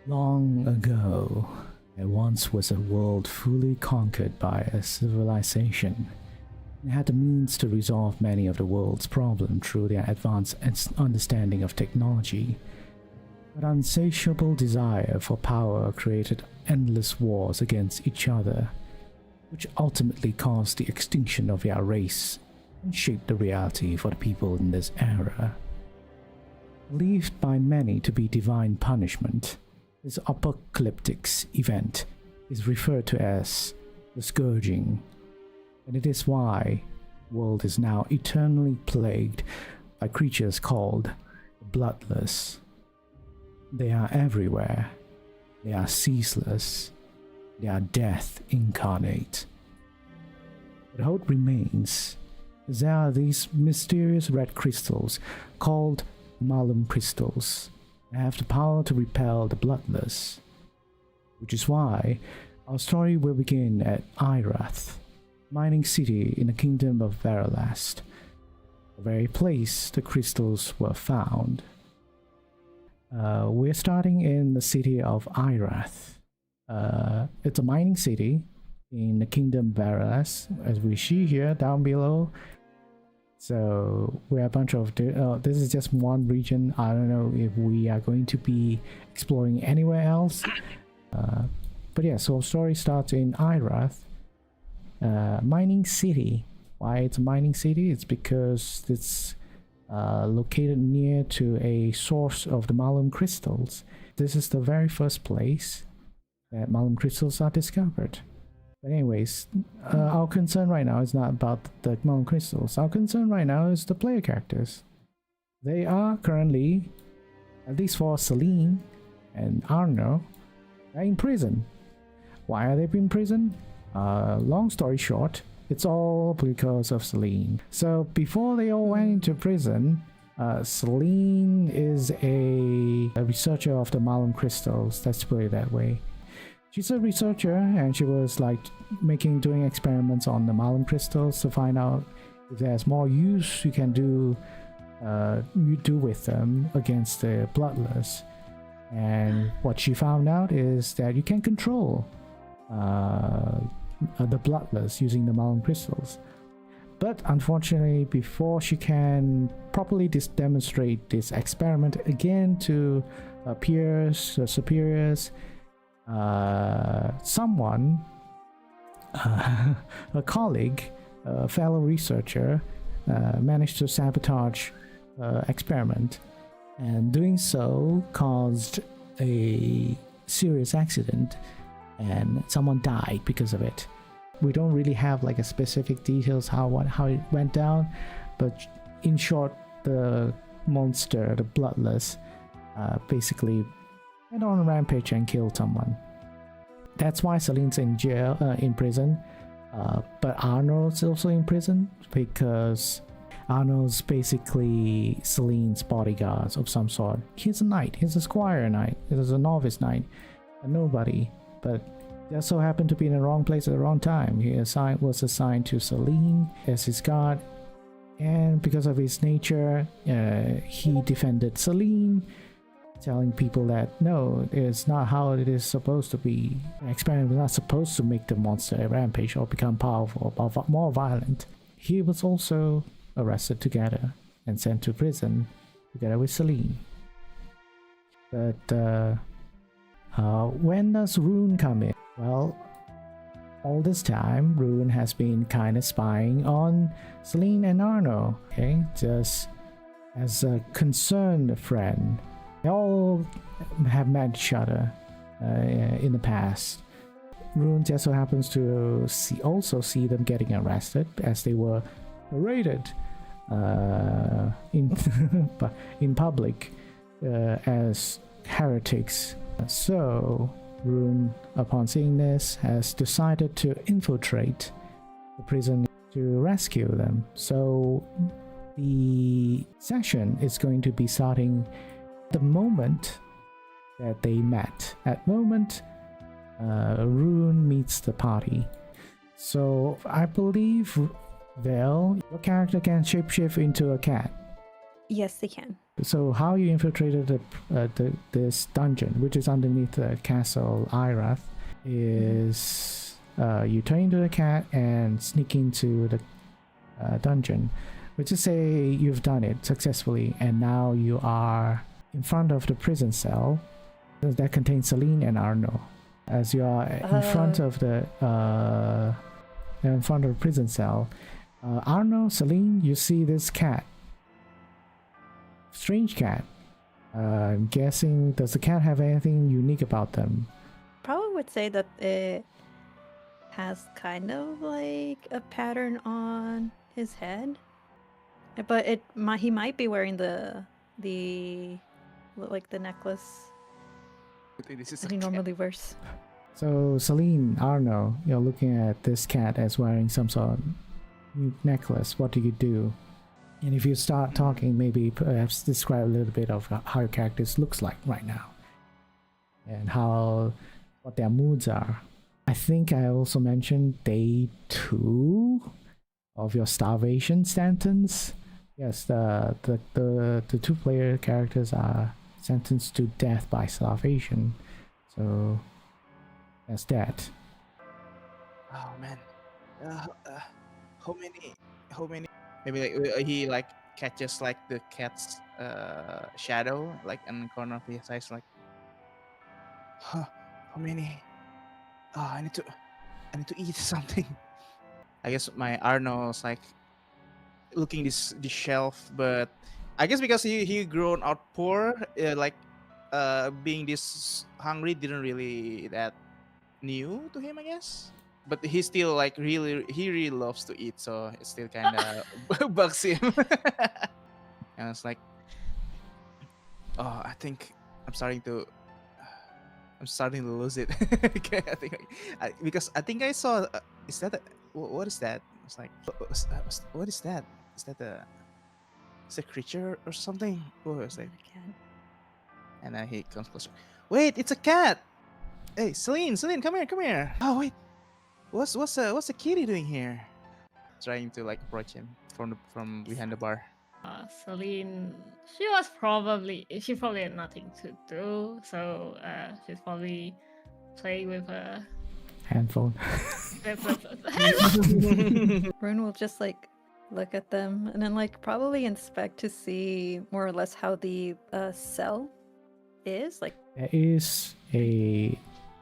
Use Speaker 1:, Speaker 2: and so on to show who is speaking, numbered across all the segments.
Speaker 1: Long ago, there once was a world fully conquered by a civilization. It had the means to resolve many of the world's problems through their advanced understanding of technology. But insatiable desire for power created endless wars against each other, which ultimately caused the extinction of their race and shaped the reality for the people in this era. Believed by many to be divine punishment, this apocalyptic event is referred to as the Scourging, and it is why the world is now eternally plagued by creatures called the Bloodless. They are everywhere, they are ceaseless, they are death incarnate. But hope remains, as there are these mysterious red crystals called Malum crystals. They have the power to repel the Bloodless, which is why our story will begin at Irath, mining city in the kingdom of Veralast, the very place the crystals were found. We're starting in the city of Irath. It's a mining city in the kingdom of Veralast, as we see here down below. So we're a bunch of this is just one region. I don't know if we are going to be exploring anywhere else, but yeah, so story starts in Irath, mining city. Why it's a mining city? It's because it's located near to a source of the Malum crystals. This is the very first place that Malum crystals are discovered. But anyways, our concern right now is not about the Malum crystals. Our concern right now is the player characters. They are currently, at least for Celine and Arno, are in prison. Why are they in prison? Long story short, it's all because of Celine. So before they all went into prison, Celine is a researcher of the Malum crystals. Let's put it that way. She's a researcher, and she was like doing experiments on the Malum crystals to find out if there's more use you can do with them against the Bloodless. And what she found out is that you can control the Bloodless using the Malum crystals. But unfortunately, before she can properly demonstrate this experiment again to peers, superiors, someone, a colleague, a fellow researcher, managed to sabotage experiment, and doing so caused a serious accident, and someone died because of it. We don't really have like a specific details how it went down, but in short, the monster, the Bloodless, basically went on a rampage and killed someone. That's why Celine's in jail, in prison. But Arnold's also in prison because Arnold's basically Celine's bodyguard of some sort. He's a knight. He's a squire knight. He's a novice knight, a nobody. But just so happened to be in the wrong place at the wrong time. He was assigned to Celine as his guard, and because of his nature, he defended Celine, telling people that no, it's not how it is supposed to be. An experiment was not supposed to make the monster rampage or become powerful or more violent. He was also arrested together and sent to prison together with Celine. But when does Rune come in? Well, all this time, Rune has been kind of spying on Celine and Arno, okay? Just as a concerned friend. They all have met each other in the past. Rune just so happens to see them getting arrested as they were paraded in public as heretics. So Rune, upon seeing this, has decided to infiltrate the prison to rescue them. So the session is going to be starting the moment that they met. At moment, Rune meets the party. So I believe, Vel, your character can shapeshift into a cat.
Speaker 2: Yes, they can.
Speaker 1: So how you infiltrated this dungeon, which is underneath the castle Irath, is you turn into the cat and sneak into the dungeon. Let's just say you've done it successfully, and now you are in front of the prison cell that contains Celine and Arno. As you are in front of the prison cell, Arno, Celine, you see this cat. Strange cat. I'm guessing, does the cat have anything unique about them?
Speaker 2: Probably would say that it has kind of like a pattern on his head, but he might be wearing the necklace that he normally wears.
Speaker 1: So Celine, Arno, you're looking at this cat as wearing some sort of necklace. What do you do? And if you start talking, maybe perhaps describe a little bit of how your characters looks like right now, and what their moods are. I think I also mentioned day 2 of your starvation sentence. Yes, the 2-player characters are sentenced to death by starvation. So that's that.
Speaker 3: Oh man, how many? Maybe like he like catches like the cat's shadow like in the corner of his eyes, like, huh, how many? Oh, I need to eat something. I guess my Arno's like looking this shelf, but I guess because he grown out poor, like being this hungry didn't really that new to him, I guess. But he still like he really loves to eat, so it still kind of bugs him. And it's like, oh, I think I'm starting to lose it. Okay, I think because I think I saw. Is that what is that? It's like, what is that? Is that a creature or something? Oh, it's like, and then he comes closer. Wait, it's a cat. Hey, Celine, come here. Oh wait, what's a kitty doing here? Trying to like approach him from behind the bar.
Speaker 4: Celine, she probably had nothing to do, so she's probably playing with a
Speaker 1: handphone.
Speaker 2: Rune will just like look at them and then like probably inspect to see more or less how the cell is. Like,
Speaker 1: there is a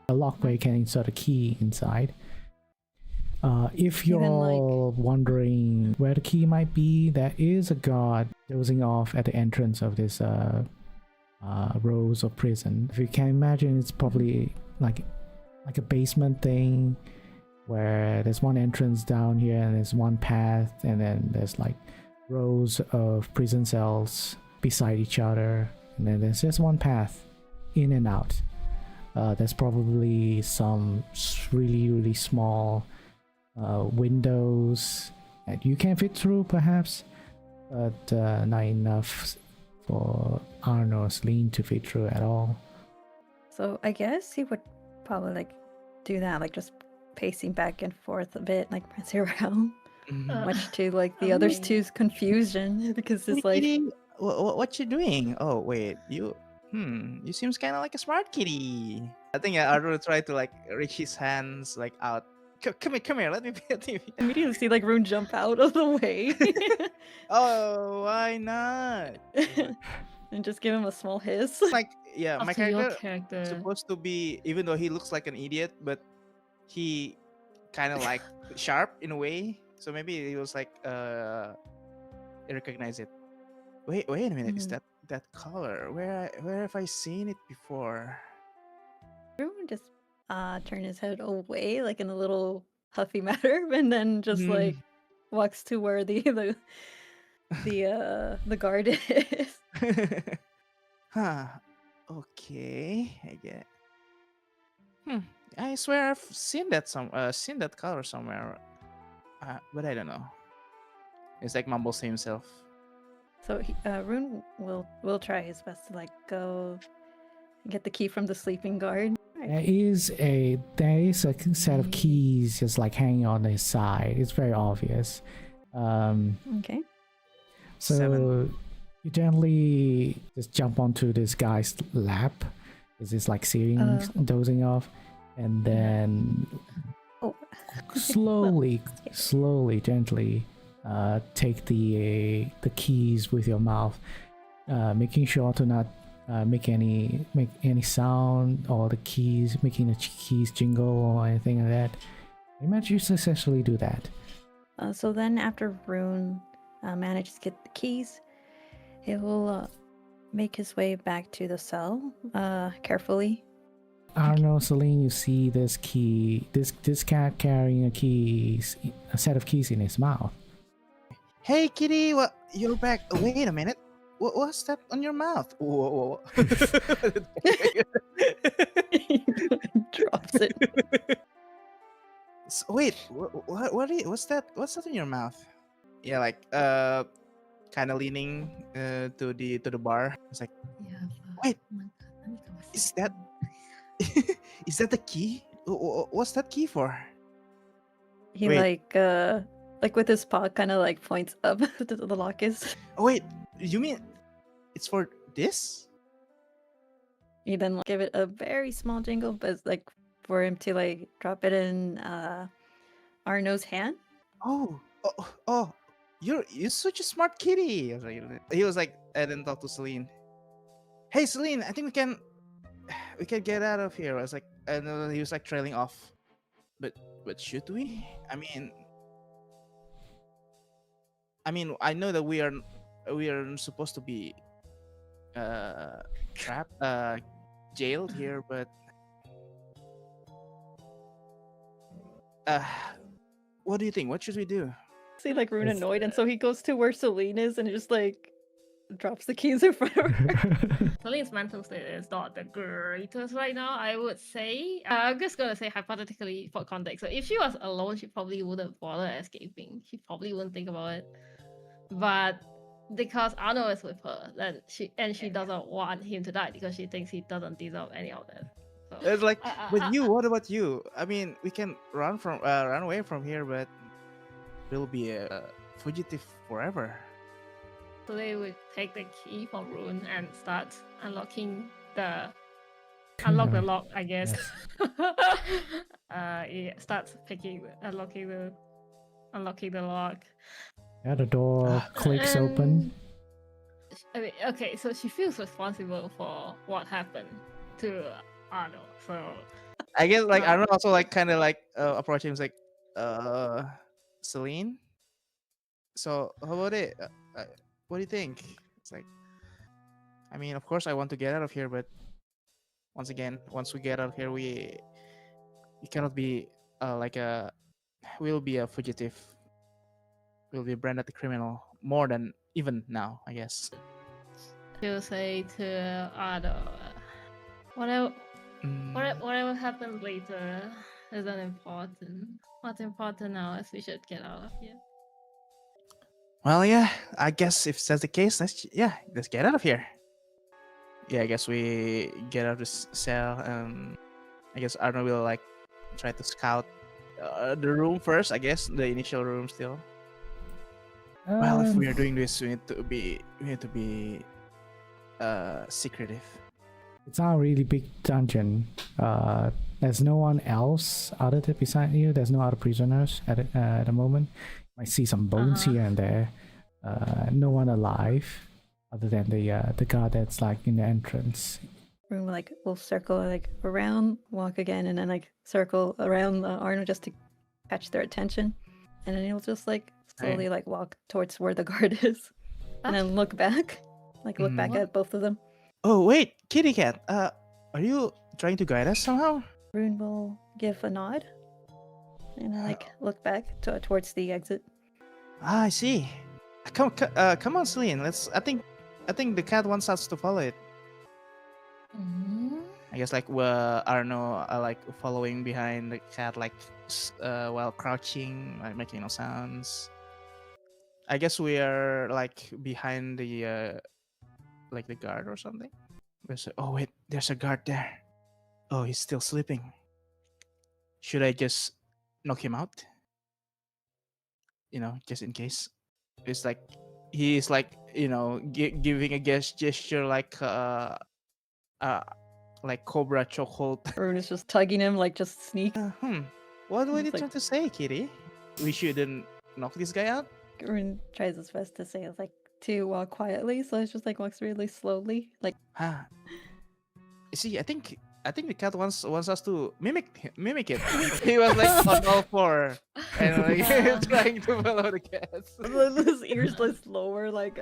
Speaker 1: lock where you can insert a key inside. If you're wondering where the key might be, there is a guard dozing off at the entrance of this rows of prison. If you can imagine, it's probably like a basement thing where there's one entrance down here and there's one path, and then there's like rows of prison cells beside each other, and then there's just one path in and out. There's probably some really small windows that you can fit through perhaps, but not enough for Arno's Lean to fit through at all.
Speaker 2: So I guess he would probably like do that, like just pacing back and forth a bit, like prancing around, much to like the others two's confusion, because it's like,
Speaker 3: what you doing? Oh wait, you seems kind of like a smart kitty. I think Arno tried to like reach his hands like out. Come here, let me pet you.
Speaker 2: Immediately see like Rune jump out of the way.
Speaker 3: Oh, why not?
Speaker 2: And just give him a small hiss.
Speaker 3: Like, yeah, my
Speaker 4: character
Speaker 3: is supposed to be, even though he looks like an idiot, but he kind of like sharp in a way. So maybe he was like, recognize it. Wait a minute, is that color? Where have I seen it before?
Speaker 2: Rune just turn his head away, like in a little huffy manner, and then just like walks to where the guard is.
Speaker 3: Huh. Okay, I get. I swear I've seen that seen that color somewhere, but I don't know. It's like mumbles to himself.
Speaker 2: So Rune will try his best to like go and get the key from the sleeping guard.
Speaker 1: There is a set of keys just like hanging on his side. It's very obvious.
Speaker 2: Okay.
Speaker 1: So
Speaker 3: 7.
Speaker 1: You gently just jump onto this guy's lap. Is this like sitting, dozing off, and then
Speaker 2: Oh.
Speaker 1: slowly, gently take the keys with your mouth, making sure to not make any sound, or the keys making the keys jingle or anything like that. You manage to successfully do that.
Speaker 2: So then, after Rune manages to get the keys, he will make his way back to the cell carefully.
Speaker 1: Arno, Celine, you see this key, this cat carrying a set of keys in his mouth.
Speaker 3: Hey, kitty, what? You're back. Oh, wait a minute. What's that on your mouth? Whoa.
Speaker 2: Drops it.
Speaker 3: Wait, what's that? What's that in your mouth? Yeah, like kind of leaning to the bar. It's like, wait, is that is that the key? What's that key for?
Speaker 2: He
Speaker 3: Wait.
Speaker 2: like with his paw kind of like points up to the lock is.
Speaker 3: Oh wait, you mean it's for this?
Speaker 2: You then give it a very small jingle, but it's like for him to like drop it in Arno's hand.
Speaker 3: Oh, you're such a smart kitty. He was like, and then talk to Celine. Hey, Celine, I think we can get out of here. I was like, and then he was like trailing off. But should we? I mean, I know that we are supposed to be trapped, jailed here, but what do you think? What should we do?
Speaker 2: See, like Rune annoyed, and so he goes to where Celine is and just like drops the keys in front of her.
Speaker 4: Celine's mental state is not the greatest right now, I would say. I'm just gonna say hypothetically for context. So if she was alone, she probably wouldn't bother escaping. She probably wouldn't think about it. But because Arno is with her, then she doesn't want him to die because she thinks he doesn't deserve any of that. So,
Speaker 3: It's like, with you, what about you? I mean, we can run away from here, but we'll be a fugitive forever.
Speaker 4: so they would take the key from Rune and start unlocking the lock, I guess.
Speaker 1: Yes.
Speaker 4: It starts unlocking the lock.
Speaker 1: Yeah, the door clicks open.
Speaker 4: I mean, okay, so she feels responsible for what happened to Arno. So
Speaker 3: I guess like Arnold also like kind of like approaching him, like, Celine. So how about it? What do you think? It's like, I mean, of course I want to get out of here, but once we get out of here, we cannot be we'll be a fugitive. We'll be branded a criminal more than even now, I guess.
Speaker 4: she'll say to Arno, whatever happens later isn't important. What's important now is we should get out of here.
Speaker 3: Well, yeah, I guess if that's the case, let's get out of here. Yeah, I guess we get out of this cell. I guess Arno will like try to scout the room first. I guess the initial room still. Well, if we are doing this, we need to be secretive.
Speaker 1: It's not a really big dungeon. There's no one else other than beside you. There's no other prisoners at the moment. You might see some bones here and there. No one alive other than the guard that's like in the entrance.
Speaker 2: Rune like will circle like around, walk again, and then like circle around Arno just to catch their attention, and then he'll just like slowly like walk towards where the guard is, and then look back, back at both of them.
Speaker 3: Oh wait, kitty cat. Are you trying to guide us somehow?
Speaker 2: Rune will give a nod, and then like look back towards the exit.
Speaker 3: Ah, I see. Come on, Celine. Let's. I think the cat wants us to follow it. I guess like Arno like following behind the cat, like while crouching, like making no sounds. I guess we are like behind the like the guard or something. Oh wait, there's a guard there. Oh, he's still sleeping. Should I just knock him out? You know, just in case. It's like he's like, giving a gesture like Cobra chokehold.
Speaker 2: Arun is just tugging him, like just sneak.
Speaker 3: What were
Speaker 2: He's
Speaker 3: you
Speaker 2: like-
Speaker 3: trying to say, Kitty? We shouldn't knock this guy out?
Speaker 2: Arun tries his best to say it's like to walk quietly, so it's just like walks really slowly, like
Speaker 3: See, I think the cat wants us to mimic it. He was like on all four and like
Speaker 4: Yeah.
Speaker 3: trying to follow the cat.
Speaker 2: his ears like lower, like.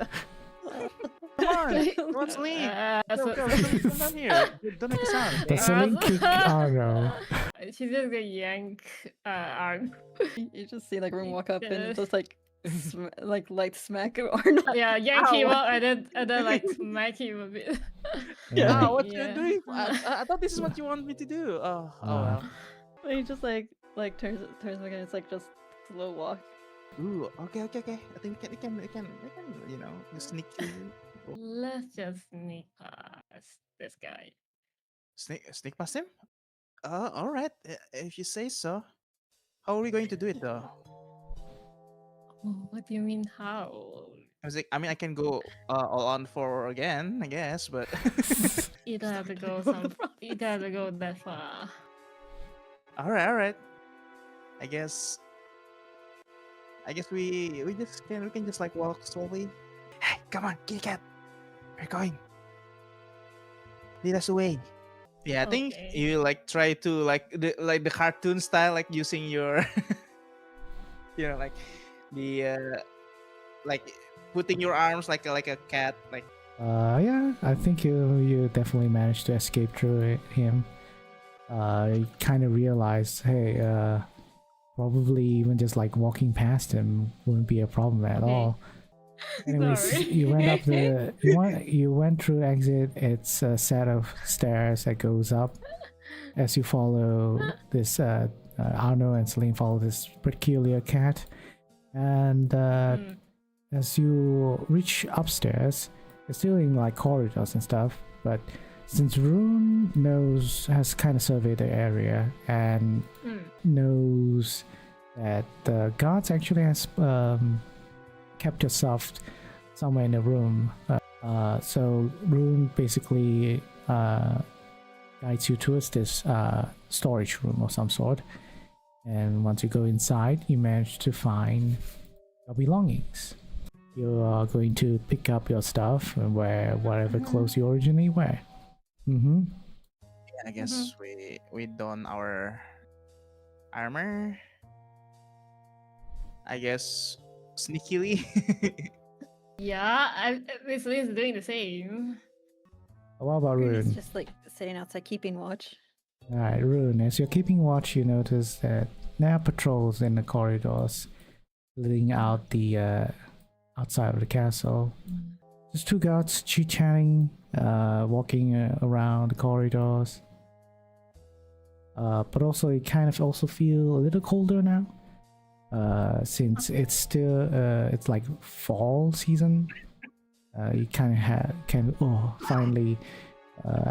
Speaker 3: Come on, sleep. Come down here. Don't make a sound.
Speaker 1: The
Speaker 3: okay?
Speaker 1: Celine kick Arno.
Speaker 4: She's just gonna yank arm.
Speaker 2: You just see like Arun walk up
Speaker 4: Yeah.
Speaker 2: and just like like light smack Arnold.
Speaker 4: Yeah, yank him
Speaker 3: Ow.
Speaker 4: up and then like smack him a bit.
Speaker 1: Yeah.
Speaker 3: What
Speaker 4: Yeah.
Speaker 3: you doing? I thought this is what you want me to do. Oh well.
Speaker 2: He just like turns again. It's like just slow walk.
Speaker 3: Ooh, okay. I think we can, sneaky
Speaker 4: Let's just sneak past this guy.
Speaker 3: sneak past him. All right. If you say so. How are we going to do it though?
Speaker 4: Oh, what do you mean how?
Speaker 3: I can go all on four again, I guess, but
Speaker 4: You don't have to go you don't have to go that far.
Speaker 3: all right. I guess we can just like walk slowly. Hey, come on, kitty cat. We're going. Lead us away. Yeah, I think
Speaker 4: Okay.
Speaker 3: you like try to like the cartoon style, like using your like the like putting your arms like a cat, like
Speaker 1: Yeah, I think you definitely managed to escape through him. You kind of realized, hey, probably even just like walking past him wouldn't be a problem at
Speaker 4: Okay.
Speaker 1: all. Anyways,
Speaker 4: Sorry.
Speaker 1: you went up you went through exit. It's a set of stairs that goes up. As you follow this, Arno and Celine follow this peculiar cat, and
Speaker 4: Mm.
Speaker 1: as you reach upstairs, it's still in like corridors and stuff, but since Rune has kind of surveyed the area and
Speaker 4: Mm.
Speaker 1: knows that the guards actually has kept yourself somewhere in the room, so Rune basically guides you towards this storage room of some sort, and once you go inside you manage to find your belongings. You are going to pick up your stuff and wear whatever clothes you originally wear.
Speaker 3: I guess we don our armor. I guess sneakily.
Speaker 4: Yeah, basically is doing the same.
Speaker 1: What about
Speaker 2: He's
Speaker 1: Rune?
Speaker 2: just like sitting outside keeping watch.
Speaker 1: Alright, Rune, as you're keeping watch, you notice that there are patrols in the corridors leading out the outside of the castle. There's two guards chit-chatting, walking around the corridors. But also you kind of also feel a little colder now. Since it's still it's like fall season. You kind of finally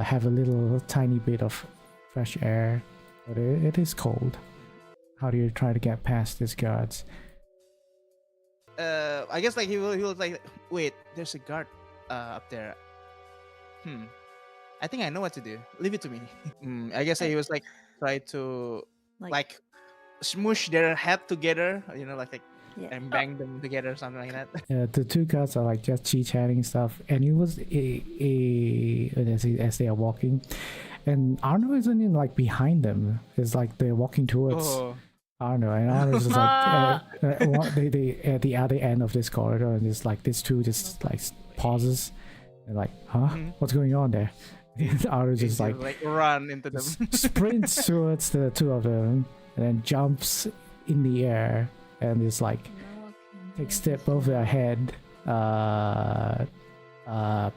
Speaker 1: have a little tiny bit of fresh air, but it is cold. How do you try to get past these guards?
Speaker 3: I guess like he was like, wait, there's a guard up there. I think I know what to do. Leave it to me. I guess he was like try to like smoosh their head together,
Speaker 2: Yeah.
Speaker 3: and bang them together, something like that.
Speaker 1: The two guards are like just chit-chatting stuff, and it was as they are walking, and Arno isn't in like behind them. It's like they're walking towards Arno, and Arno's just like they at the other end of this corridor, and it's like this two just like pauses, and like, huh, what's going on there? And Arno just like
Speaker 3: run into them.
Speaker 1: sprints towards the two of them, and then jumps in the air, and it's like takes step over their head,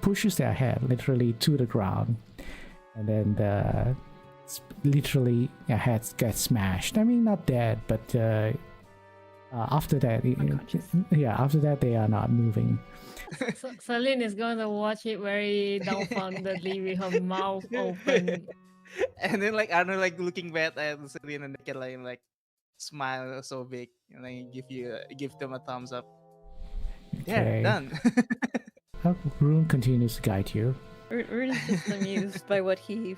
Speaker 1: pushes their head literally to the ground, and then literally their heads get smashed. I mean, not dead, but after that, after that they are not moving.
Speaker 4: So Celine is going to watch it very dumbfoundedly with her mouth open.
Speaker 3: And then like Arno like looking back at Celine, and they can like smile so big and like give them a thumbs up. There, done.
Speaker 1: Rune continues to guide you.
Speaker 2: Rune is just amused by what he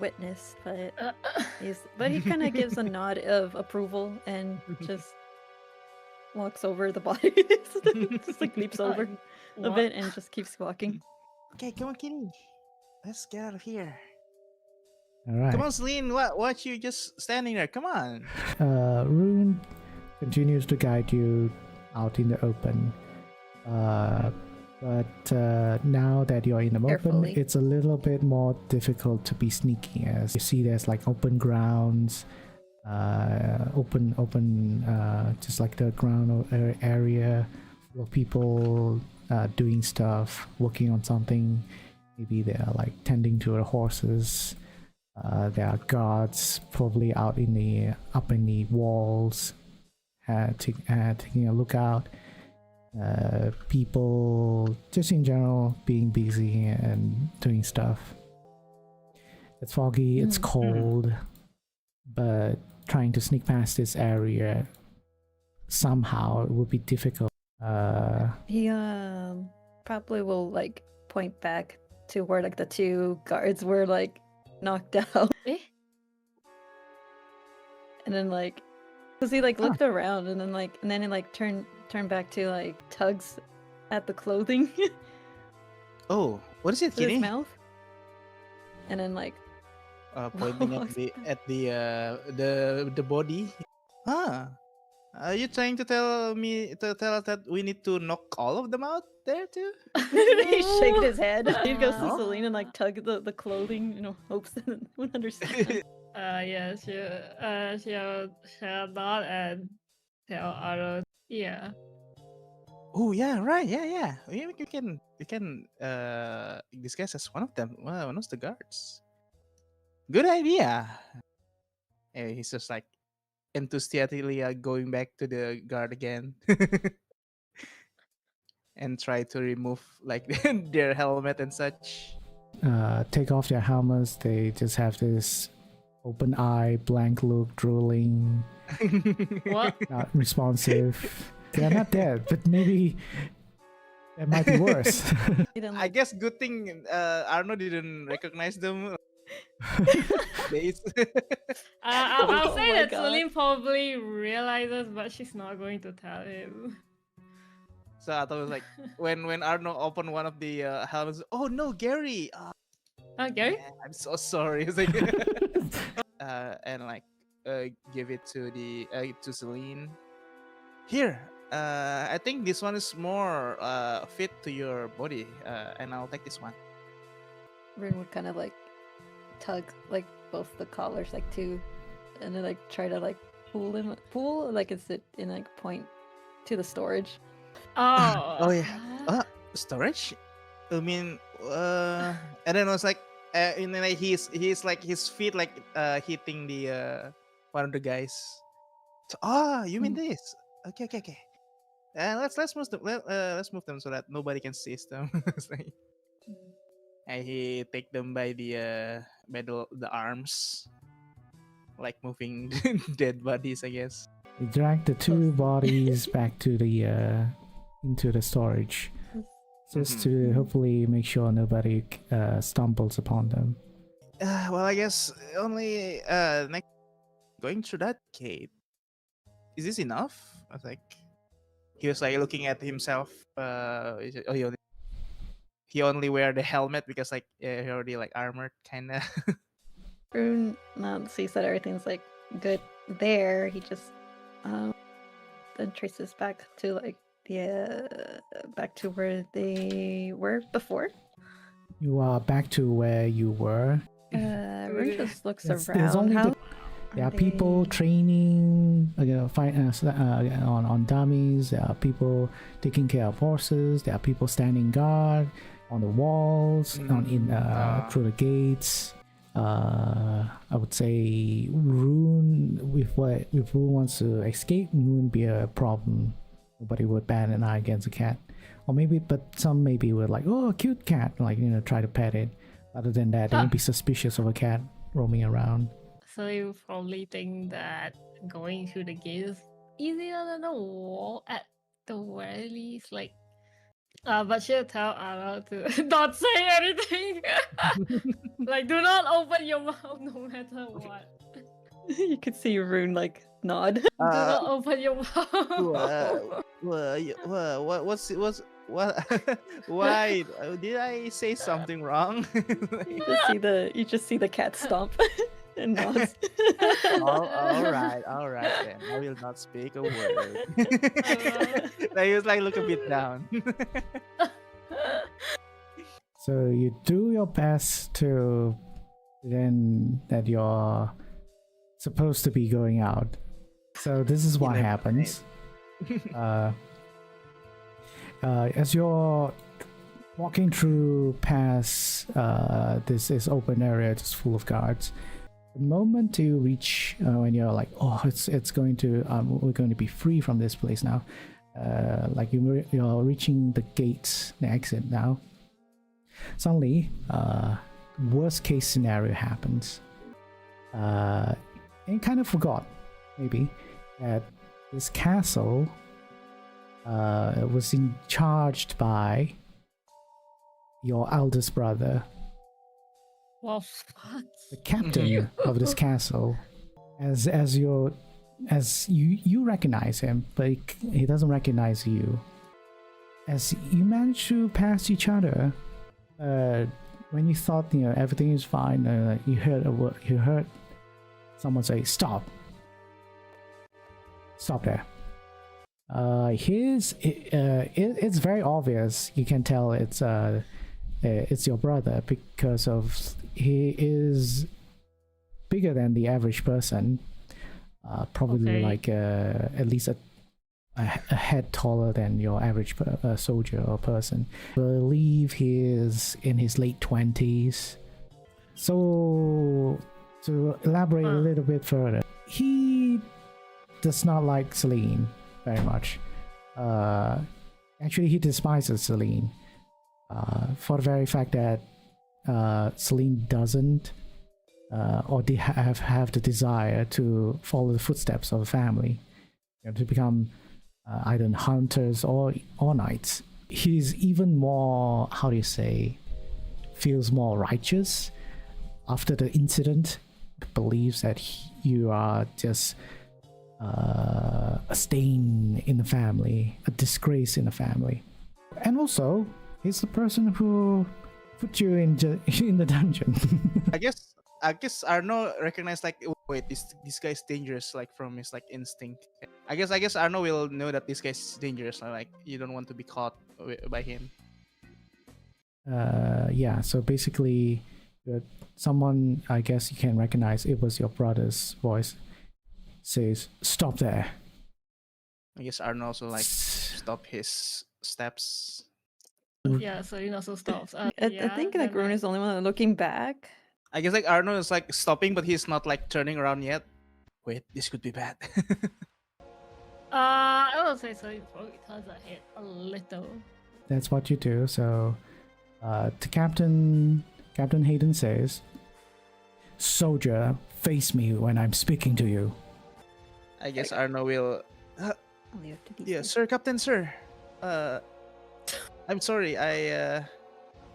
Speaker 2: witnessed, but he kind of gives a nod of approval and just walks over the body, just like leaps over a bit and just keeps walking.
Speaker 3: Okay, come on, Kitty. Let's get out of here.
Speaker 1: All right.
Speaker 3: Come on, Celine. What you just standing there? Come on.
Speaker 1: Rune continues to guide you out in the open. But now that you're in the open,
Speaker 2: Carefully.
Speaker 1: it's a little bit more difficult to be sneaky, as you see there's like open grounds, just like the ground area full of people doing stuff, working on something. Maybe they're like tending to the horses. There are guards probably out in the walls, taking a look out. People just in general being busy and doing stuff. It's foggy, it's cold, but trying to sneak past this area somehow it would be difficult.
Speaker 2: He probably will like point back to where like the two guards were like knocked out.
Speaker 4: Eh?
Speaker 2: And then like, cause he like looked around and then he like turned back to like tugs at the clothing
Speaker 3: Oh, what is it,
Speaker 2: with his
Speaker 3: Kitty?
Speaker 2: mouth, and then like
Speaker 3: Pointing at the body. Ah, are you trying to tell us that we need to knock all of them out there too?
Speaker 2: he shakes his head. He goes to
Speaker 3: Oh.
Speaker 2: Celine and like tug the clothing, hopes that it would understand.
Speaker 4: Yeah, she'll nod and tell others. Yeah.
Speaker 3: Oh yeah, right. Yeah. You can disguise as one of them. One of the guards. Good idea. He's just like enthusiastically going back to the guard again. And try to remove like their helmet and such.
Speaker 1: Take off their helmets. They just have this open eye, blank look, drooling,
Speaker 4: What?
Speaker 1: not responsive. They're not dead, but maybe it might be worse.
Speaker 2: He didn't,
Speaker 3: I
Speaker 2: like,
Speaker 3: guess good thing Arno didn't recognize them.
Speaker 4: I'll
Speaker 2: Oh
Speaker 4: say
Speaker 2: my
Speaker 4: that
Speaker 2: God.
Speaker 4: Celine probably realizes, but she's not going to tell him.
Speaker 3: So I thought it was like when Arno opened one of the helmets. Oh no, Gary!
Speaker 4: Gary?
Speaker 3: Man, I'm so sorry. It's like, and like give it to to Celine. Here, I think this one is more fit to your body, and I'll take this one.
Speaker 2: Rune would kind of like tug like both the collars like two, and then like try to like pull like it's in like point to the storage.
Speaker 4: Oh.
Speaker 3: Oh yeah. Storage? I mean, and then I was like, and then like, he's like his feet like hitting the one of the guys. So, you mean this? Okay. Let's move them. Let's move them so that nobody can see them. It's like- and he take them by the arms, like moving dead bodies, I guess.
Speaker 1: You drag the two bodies back to the into the storage, just to hopefully make sure nobody stumbles upon them.
Speaker 3: Well, I guess only next going through that gate. Is this enough? I was like, he was like looking at himself. He only wear the helmet because like he already like armored kind of.
Speaker 2: Rune sees that everything's like good there. He just then traces back to like the back to where they were before.
Speaker 1: You are back to where you were.
Speaker 2: Rune just looks
Speaker 1: There's
Speaker 2: around.
Speaker 1: only
Speaker 2: How
Speaker 1: there are people training on dummies. There are people taking care of horses. There are people standing guard on the walls, through the gates. I would say Rune, if Rune wants to escape, it wouldn't be a problem. Nobody would bat an eye against a cat. Or maybe, but some maybe would like, oh, a cute cat, like, try to pet it. Other than that, they would be suspicious of a cat roaming around.
Speaker 4: So you probably think that going through the gate is easier than the wall. the very least, like, but she'll tell Ara to not say anything. Like, do not open your mouth no matter what.
Speaker 2: You could see Rune like nod.
Speaker 4: Do not open your mouth.
Speaker 3: What's what? Why did I say something wrong?
Speaker 2: You just see the cat stomp and nods.
Speaker 3: all right then. I will not speak a word. Like, he was like look a bit down.
Speaker 1: So you do your best to pretend that you're supposed to be going out. So this is what happens. As you're walking through past this open area just full of guards, the moment you reach when you're like, oh, it's going to we're going to be free from this place now, like you're reaching the gates, the exit now, suddenly worst case scenario happens. And you kind of forgot maybe that this castle was charged by your eldest brother,
Speaker 4: Well, what?
Speaker 1: the captain of this castle. As you recognize him, but he doesn't recognize you. As you manage to pass each other, when you thought everything is fine, you heard someone say, "Stop! Stop there." It's very obvious. You can tell it's your brother because of he is bigger than the average person. Probably like at least a head taller than your average soldier or person. I believe he is in his late 20s. So to elaborate a little bit further, he does not like Celine very much. Actually, he despises Celine for the very fact that Celine doesn't or they have the desire to follow the footsteps of the family, to become either hunters or knights. He's even more, how do you say, feels more righteous after the incident, believes that you are just a stain in the family, a disgrace in the family. And also, he's the person who put you in the dungeon.
Speaker 3: I guess Arno recognized like, wait, this guy's dangerous, like from his like instinct. I guess Arno will know that this guy's dangerous. Like you don't want to be caught by him.
Speaker 1: Yeah. So basically, someone, I guess you can recognize it was your brother's voice, says, "Stop there."
Speaker 3: I guess Arno also like stop his steps.
Speaker 4: Yeah, so he also stops.
Speaker 2: I think like Rune is the only one looking back.
Speaker 3: I guess like Arno is like stopping, but he's not like turning around yet. Wait, this could be bad.
Speaker 4: I would say so. He probably turns ahead a little.
Speaker 1: That's what you do. So, to Captain Hayden says, "Soldier, face me when I'm speaking to you."
Speaker 3: I guess Arno will. Yeah, sir, Captain, sir. I'm sorry. I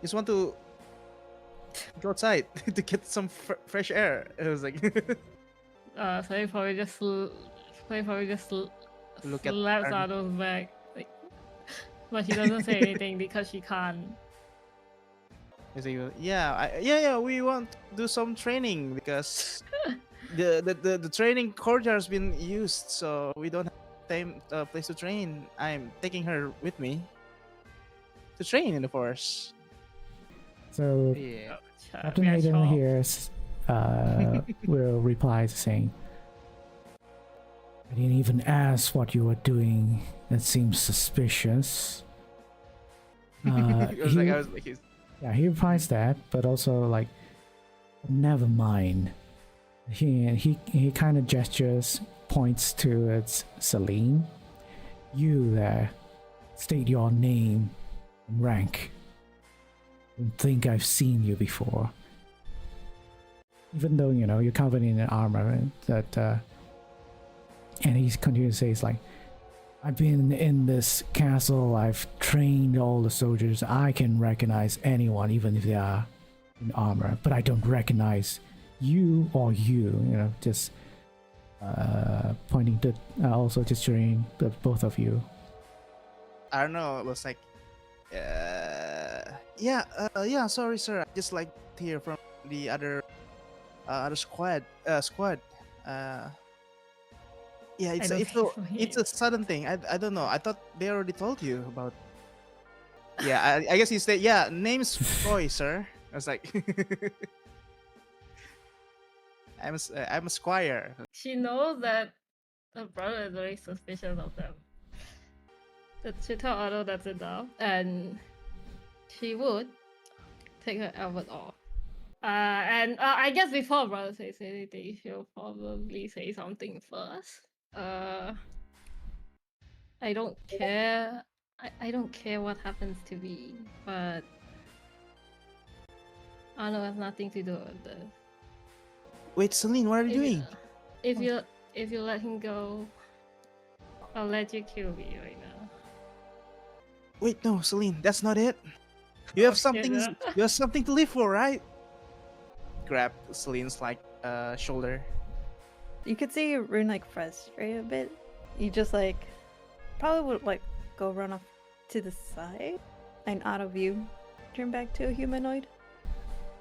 Speaker 3: just want to go outside to get some fresh air. It was like.
Speaker 4: So he probably just look
Speaker 3: Look at
Speaker 4: slaps
Speaker 3: Arno.
Speaker 4: Arno's back, like, but she doesn't say anything because she can't.
Speaker 3: He's like, yeah. We want to do some training because the training courtyard has been used, so we don't have place to train. I'm taking her with me to train in the forest.
Speaker 1: So
Speaker 3: Yeah.
Speaker 1: Captain Hayden here will reply saying, "I didn't even ask what you were doing. That seems suspicious." He replies that, but also like, "Never mind." He kind of gestures, points towards Celine. "You there, state your name and rank. I don't think I've seen you before." Even though you're covered in armor, and he continues to say, "It's like, I've been in this castle, I've trained all the soldiers, I can recognize anyone even if they are in armor, but I don't recognize you or you, just pointing to, also gesturing the both of you.
Speaker 3: I don't know. It was like, yeah. Sorry, sir. I just like to hear from the other squad. Yeah,
Speaker 4: I don't think so,
Speaker 3: it's a sudden thing. I don't know. I thought they already told you about. Yeah, I guess he said, yeah. Name's Roy, sir. I was like, I'm a squire.
Speaker 4: She knows that her brother is very suspicious of them. That she tell Otto that's enough, and she would take her helmet off. And I guess before brother says anything, she'll probably say something first. I don't care. I don't care what happens to me, but Otto has nothing to do with this.
Speaker 3: Wait, Celine, what are you doing?
Speaker 4: If you let him go, I'll let you kill me right now.
Speaker 3: Wait, no, Celine, that's not it. You have something.
Speaker 4: Yeah.
Speaker 3: You have something to live for, right? Grab Celine's shoulder.
Speaker 2: You could see Rune like frustrated a bit. You just probably would go run off to the side and out of view, turn back to a humanoid.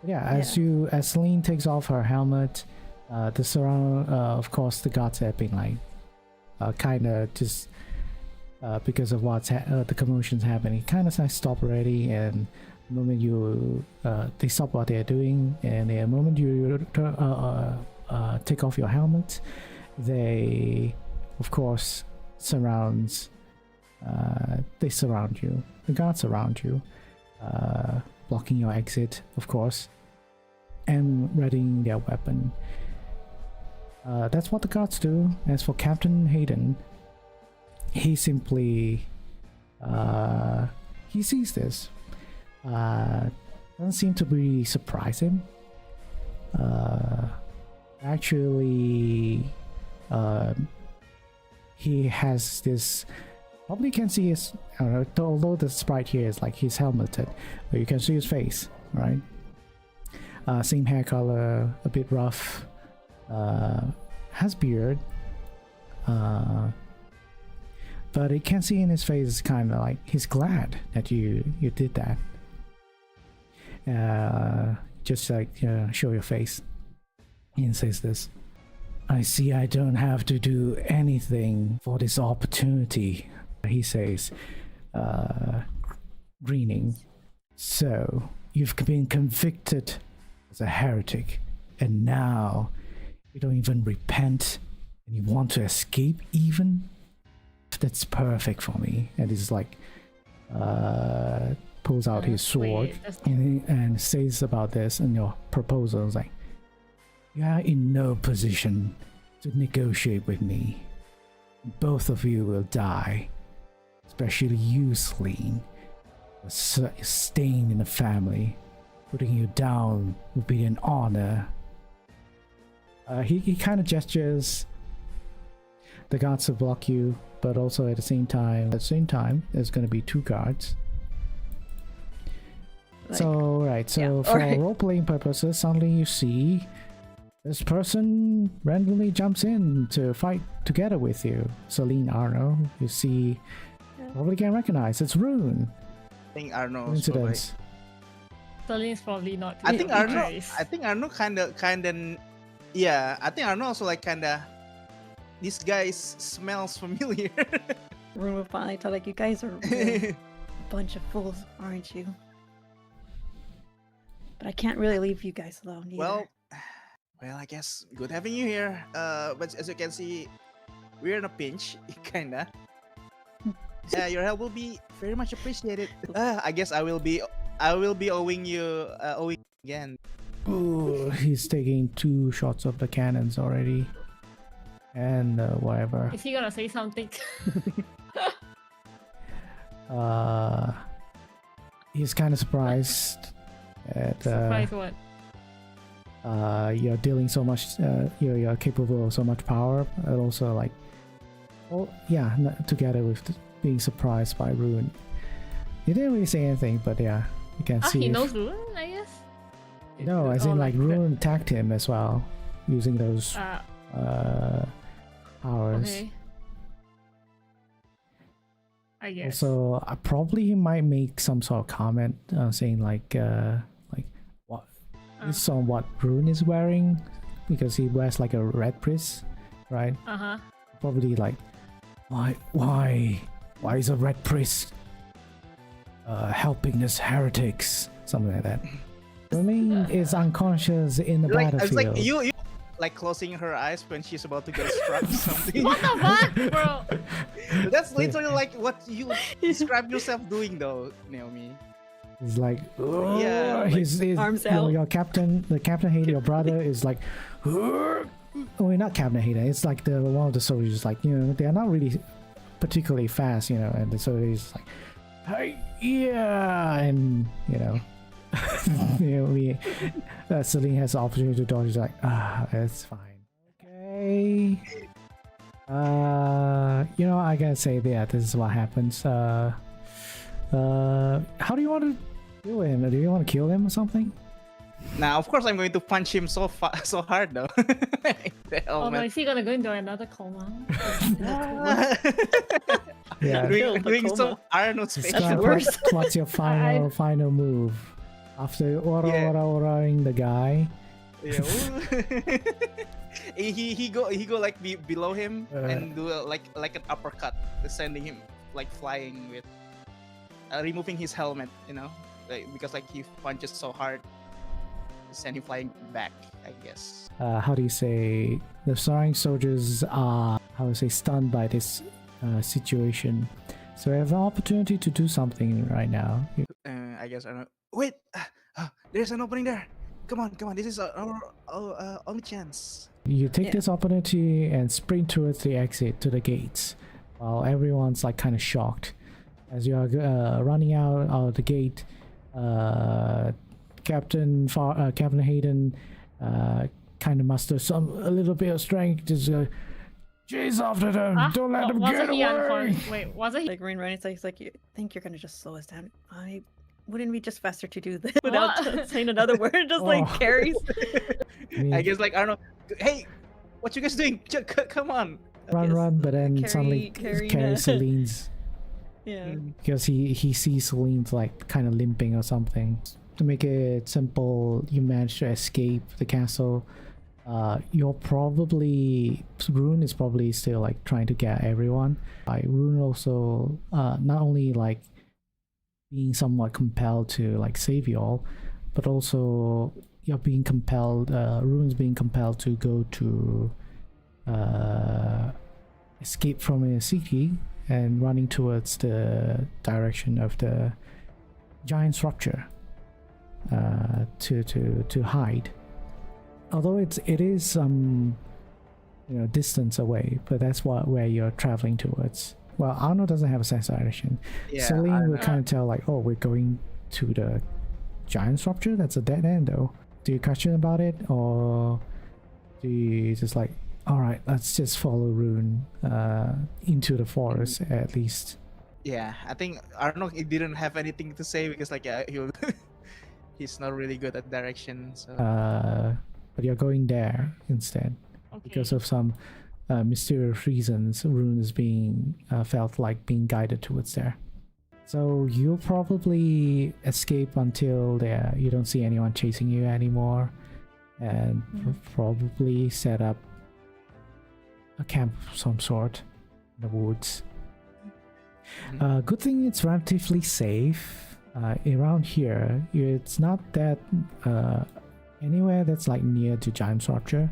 Speaker 1: Yeah, as Celine takes off her helmet, the surround, of course, the guards have been kind of just because of what's the commotion's happening, kind of stop already, and the moment you they stop what they're doing, and the moment you take off your helmet, they, of course, they surround you. The guards surround you, blocking your exit, of course, and readying their weapon. That's what the guards do. As for Captain Hayden, he simply he sees this. Doesn't seem to be surprise him. Actually, he has this. Probably can see his. Although the sprite here is he's helmeted, but you can see his face, right? Same hair color, a bit rough. Has beard. But you can see in his face is kind of he's glad that you did that. Just show your face. And says this. I see I don't have to do anything for this opportunity, he says, grinning. So, you've been convicted as a heretic, and now you don't even repent, and you want to escape even? That's perfect for me. And he's pulls out his sword and says about this and your proposal is you are in no position to negotiate with me. Both of you will die, especially you, Celine. Staying in the family, putting you down would be an honor. He kind of gestures the guards to block you, but also at the same time, there's going to be two guards. For role-playing purposes, suddenly you see this person randomly jumps in to fight together with you. Celine, Arno, you see, probably can recognize it's Rune.
Speaker 3: I think Arno.
Speaker 1: Coincidence.
Speaker 4: Celine's probably not.
Speaker 3: I think Arno kind of. Yeah, I think Arno also kind of. This guy smells familiar.
Speaker 2: Rune will finally tell you guys are a bunch of fools, aren't you? But I can't really leave you guys alone either.
Speaker 3: Well, I guess good having you here. But as you can see, we're in a pinch, kinda. Yeah, your help will be very much appreciated. I guess I will be owing you again.
Speaker 1: Ooh, he's taking 2 shots of the cannons already, and whatever.
Speaker 4: Is he gonna say something?
Speaker 1: He's kind of surprised at
Speaker 4: Surprise what?
Speaker 1: You're dealing so much, you're capable of so much power, and also Oh, yeah, together with being surprised by Rune. He didn't really say anything, but yeah, you can see.
Speaker 4: He knows Rune, I guess.
Speaker 1: No, as in like Rune attacked him as well, using those powers.
Speaker 4: Okay. I guess.
Speaker 1: So probably he might make some sort of comment saying like what is on what Rune is wearing, because he wears like a red priest, right? Probably like why is a red priest helping these heretics, something like that. Rune is unconscious in the battlefield.
Speaker 3: It's like you like closing her eyes when she's about to get struck or something.
Speaker 4: What the fuck, bro?
Speaker 3: That's literally like what you describe yourself doing, though, Naomi.
Speaker 1: He's like,
Speaker 3: yeah,
Speaker 1: his
Speaker 2: arms
Speaker 1: you know,
Speaker 2: out.
Speaker 1: your captain, the captain hater, your brother is like, oh, not captain hater. It's like the one of the soldiers, like, you know, they're not really particularly fast, you know, and so he's like, hey, yeah, and you know. You know, Celine has the opportunity to dodge. She's like, it's fine. Okay. You know, I gotta say that this is what happens. How do you want to deal with him? Do you want to kill him or something?
Speaker 3: Now, of course, I'm going to punch him so hard, though.
Speaker 4: Oh no, is he gonna go into another coma?
Speaker 1: Yeah.
Speaker 3: doing some Arnold special.
Speaker 1: What's your final move? After aura-ing the guy.
Speaker 3: Yeah. he go like below him and do like an uppercut, sending him like flying with removing his helmet, you know, like, because like he punches so hard, send him flying back, I guess.
Speaker 1: How do you say, the surrounding soldiers are, how to say, stunned by this situation, so we have an opportunity to do something right now.
Speaker 3: I guess I don't. Wait, there's an opening there. Come on, this is our only chance.
Speaker 1: You take this opportunity and sprint towards the exit to the gates, while everyone's like kind of shocked as you are running out of the gate. Captain Hayden kind of musters a little bit of strength. Just chase after them. Don't let them get away.
Speaker 4: Wait, wasn't he?
Speaker 2: Like Rain Running, he's like, you think you're gonna just slow us down? Wouldn't it be just faster to do this without saying another word? Just like carries.
Speaker 3: I guess like I don't know. Hey, what you guys doing? Come on.
Speaker 1: Run, but then suddenly carry Celine's.
Speaker 2: Yeah.
Speaker 1: Because he sees Celine's like kind of limping or something. To make it simple, you manage to escape the castle. Rune is probably still like trying to get everyone. Rune also not only like being somewhat compelled to like save you all, but also you're being compelled, Rune's being compelled to go to escape from a city and running towards the direction of the giant structure to hide. Although it is some distance away, but that's where you're traveling towards. Well, Arno doesn't have a sense of direction.
Speaker 3: Yeah,
Speaker 1: Celine will kind of tell like, oh, we're going to the giant structure. That's a dead end though. Do you question about it, or do you just like, all right, let's just follow Rune into the forest at least?
Speaker 3: Yeah, I think Arno didn't have anything to say because like he's not really good at direction. So.
Speaker 1: But you're going there instead because of some mysterious reasons. Rune is being felt like being guided towards there. So you'll probably escape until there you don't see anyone chasing you anymore, and probably set up a camp of some sort in the woods. Good thing it's relatively safe around here. It's not that anywhere that's like near to giant structure.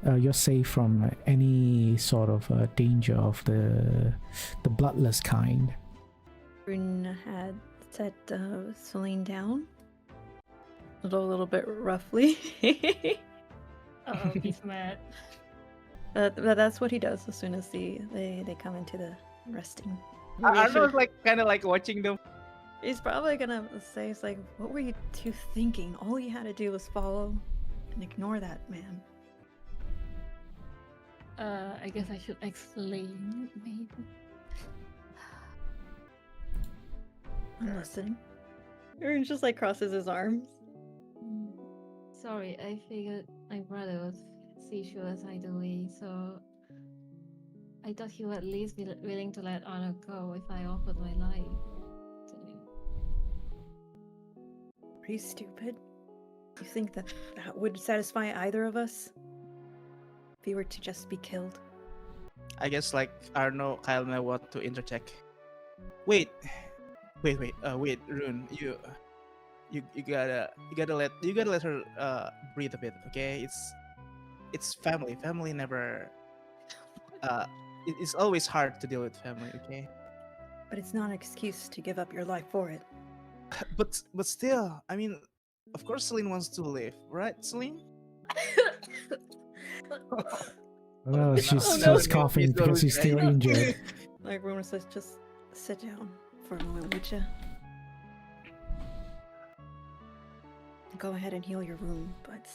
Speaker 1: You're safe from any sort of danger of the bloodless kind.
Speaker 2: Rune had set Celine down a little bit roughly.
Speaker 4: Oh, he's mad.
Speaker 2: But that's what he does as soon as they come into the resting.
Speaker 3: Arno's like kind of like watching them.
Speaker 2: He's probably gonna say, "It's like, what were you two thinking? All you had to do was follow and ignore that man."
Speaker 4: I guess I should explain, maybe.
Speaker 2: I'm listening. Aaron just like crosses his arms.
Speaker 4: Sorry, I figured my brother would see Shua's hideaway, so I thought he would at least be willing to let Anna go if I offered my life to him.
Speaker 2: Are you stupid? You think that that would satisfy either of us? If he were to just be killed?
Speaker 3: I guess like Arno, Kyle, and I want to interject. Wait, Rune, you gotta let her breathe a bit, okay? It's family. Family never. It's always hard to deal with family, okay?
Speaker 2: But it's not an excuse to give up your life for it.
Speaker 3: But still, I mean, of course Celine wants to live, right, Celine?
Speaker 1: Oh, she's
Speaker 2: Oh, no.
Speaker 1: just coughing because she's still injured.
Speaker 2: Like Runa says, just sit down for a moment, would you? Go ahead and heal your wound, but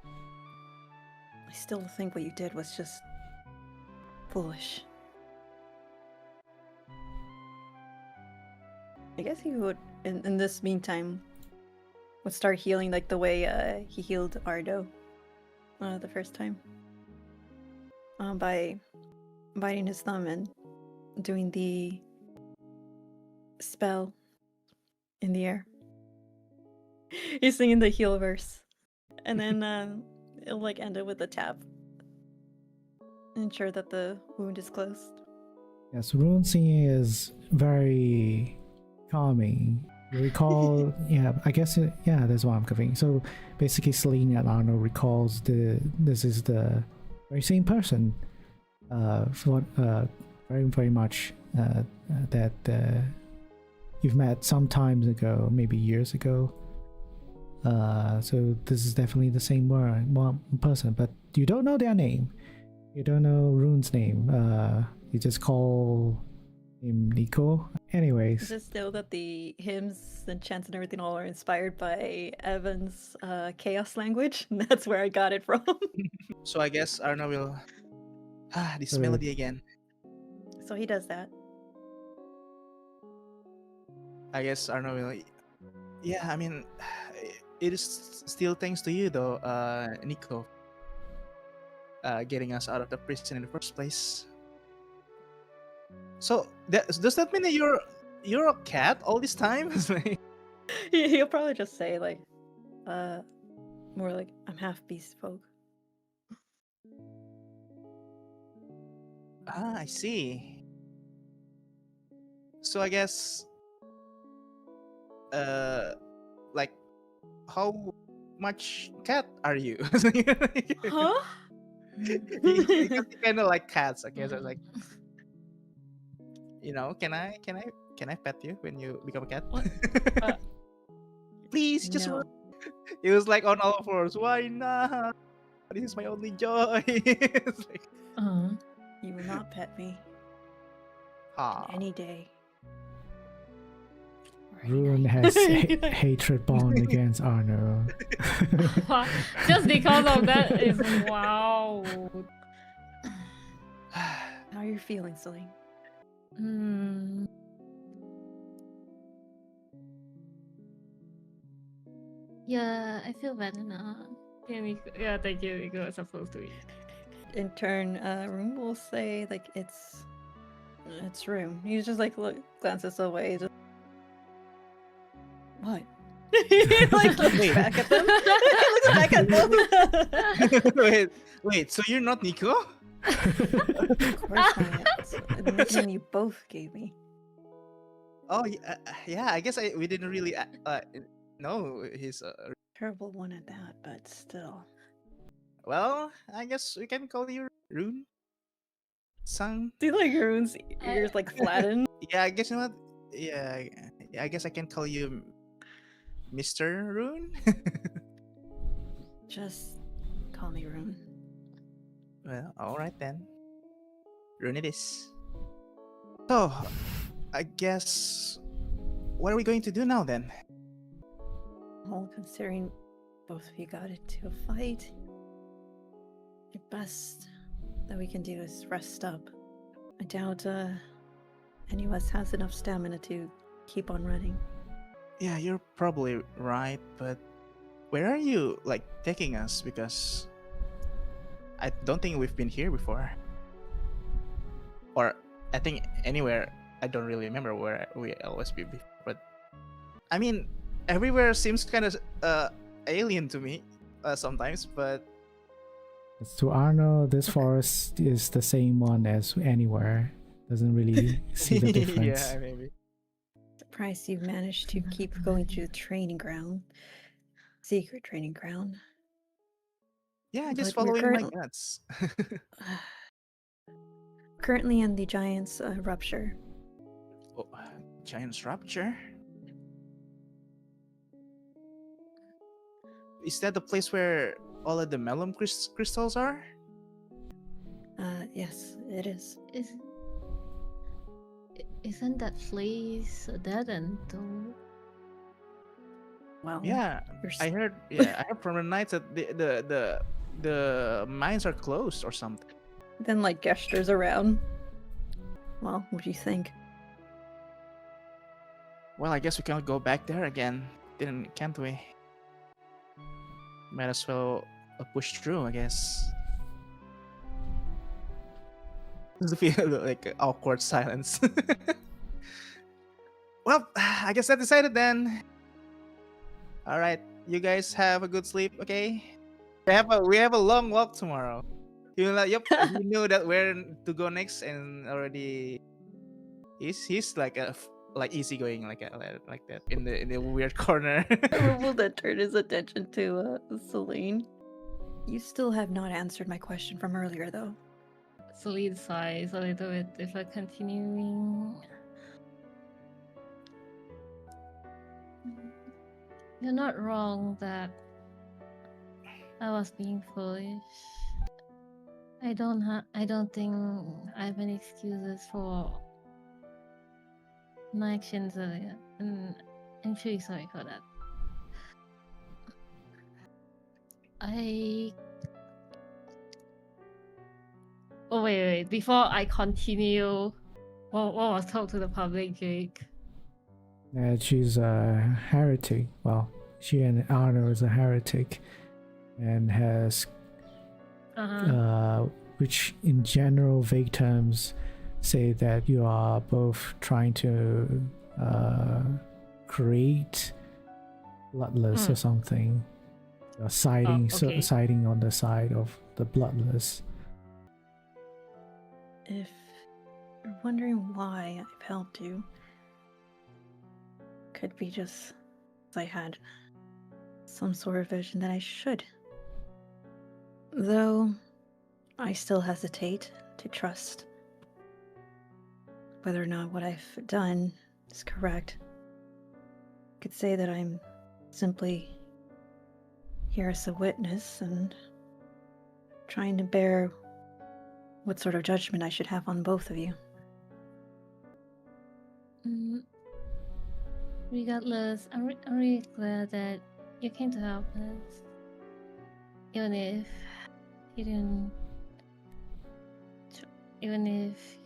Speaker 2: I still think what you did was just foolish. I guess he would, in this meantime, would start healing like the way he healed Ardo the first time. By biting his thumb and doing the spell in the air. He's singing the heal verse. And then it'll like end it with a tap. Ensure that the wound is closed.
Speaker 1: Yes, rune singing is very calming. You recall, yeah, I guess, yeah, that's what I'm covering. So basically, Celine and Arno recalls this is the very same person, very much that you've met some times ago, maybe years ago. So this is definitely the same one person, but you don't know their name. You don't know Rune's name. You just call him Nico. Anyways.
Speaker 2: Just know that the hymns and chants and everything all are inspired by Evan's chaos language. And that's where I got it from.
Speaker 3: So I guess Arno will this melody again.
Speaker 2: So he does that.
Speaker 3: I guess Arno will. Yeah, I mean, it is still thanks to you though, Nico. Getting us out of the prison in the first place. So does that mean that you're a cat all this time?
Speaker 2: He'll probably just say like, more like, I'm half beast folk.
Speaker 3: I see. So I guess, like, how much cat are you?
Speaker 2: Huh?
Speaker 3: You kind of like cats, I guess. I was like, can I pet you when you become a cat? Please, just
Speaker 2: No.
Speaker 3: one. It was like on all fours. Why not? This is my only joy. It's like,
Speaker 2: You will not pet me
Speaker 3: ah.
Speaker 2: any day.
Speaker 1: Rune has hatred bond against Arno.
Speaker 4: Just because of that is wow.
Speaker 2: How are you feeling, Celine?
Speaker 4: Yeah, I feel better now. Yeah, thank you. You were supposed to eat.
Speaker 2: In turn, Room will say like it's Room. He just like glances away. Just... What? He like looks
Speaker 3: Wait.
Speaker 2: back at them. Looks back at them.
Speaker 3: wait. So you're not Nico?
Speaker 2: Of course I am. It's the nickname you both gave me.
Speaker 3: Oh yeah. I guess we didn't really know he's.
Speaker 2: Terrible one at that, but still.
Speaker 3: Well, I guess we can call you Rune. Son.
Speaker 2: See like Room's ears like flatten.
Speaker 3: Yeah, I guess you know what? Yeah, I guess I can call you Mr. Rune.
Speaker 2: Just call me Rune.
Speaker 3: Well, all right then. Rune it is. So, I guess what are we going to do now then?
Speaker 2: Well, considering both of you got into a fight, your best that we can do is rest up. I doubt any of us has enough stamina to keep on running.
Speaker 3: Yeah, you're probably right, but where are you like taking us? Because I don't think we've been here before. Or I think anywhere. I don't really remember where we always be before. But I mean, everywhere seems kind of alien to me sometimes. But
Speaker 1: As to Arno, this forest is the same one as anywhere. Doesn't really see the difference.
Speaker 3: yeah, maybe.
Speaker 2: Surprised you managed to keep going to the training ground. Secret training ground.
Speaker 3: Yeah, just
Speaker 2: But we're
Speaker 3: following my guts.
Speaker 2: currently in the Giant's rupture.
Speaker 3: Oh, Giant's Rapture? Is that the place where all of the melon crystals are?
Speaker 2: Yes, it is.
Speaker 4: Isn't that place a dead end though?
Speaker 2: Well,
Speaker 3: Yeah,
Speaker 2: you're
Speaker 3: I heard. Yeah, I heard from the knights that the mines are closed or something.
Speaker 2: then like gestures around. Well, what do you think?
Speaker 3: Well, I guess we can go back there again, can't we? Might as well push through, I guess. Does it feel like awkward silence? Well, I guess that decided then. All right, you guys have a good sleep, okay? We have a long walk tomorrow. You know, yep, he knew that where to go next, and already he's like like easygoing like that in the weird corner.
Speaker 2: Will then turn his attention to Celine. You still have not answered my question from earlier, though.
Speaker 4: Celine sighs a little bit if I'm continuing. You're not wrong that I was being foolish. I don't think I have any excuses for my actions earlier, and I'm truly sorry for that. Oh wait. Before I continue, what was told to the public, Jake?
Speaker 1: That she's a heretic. Well, she and Arno is a heretic, and has, which in general vague terms say that you are both trying to create bloodless or something. You're siding, siding on the side of the bloodless.
Speaker 2: If you're wondering why I've helped you, could be just I had some sort of vision that I should. Though I still hesitate to trust whether or not what I've done is correct. I could say that I'm simply here as a witness and trying to bear what sort of judgment I should have on both of you.
Speaker 4: Regardless, I'm really glad that you came to help us. Even if you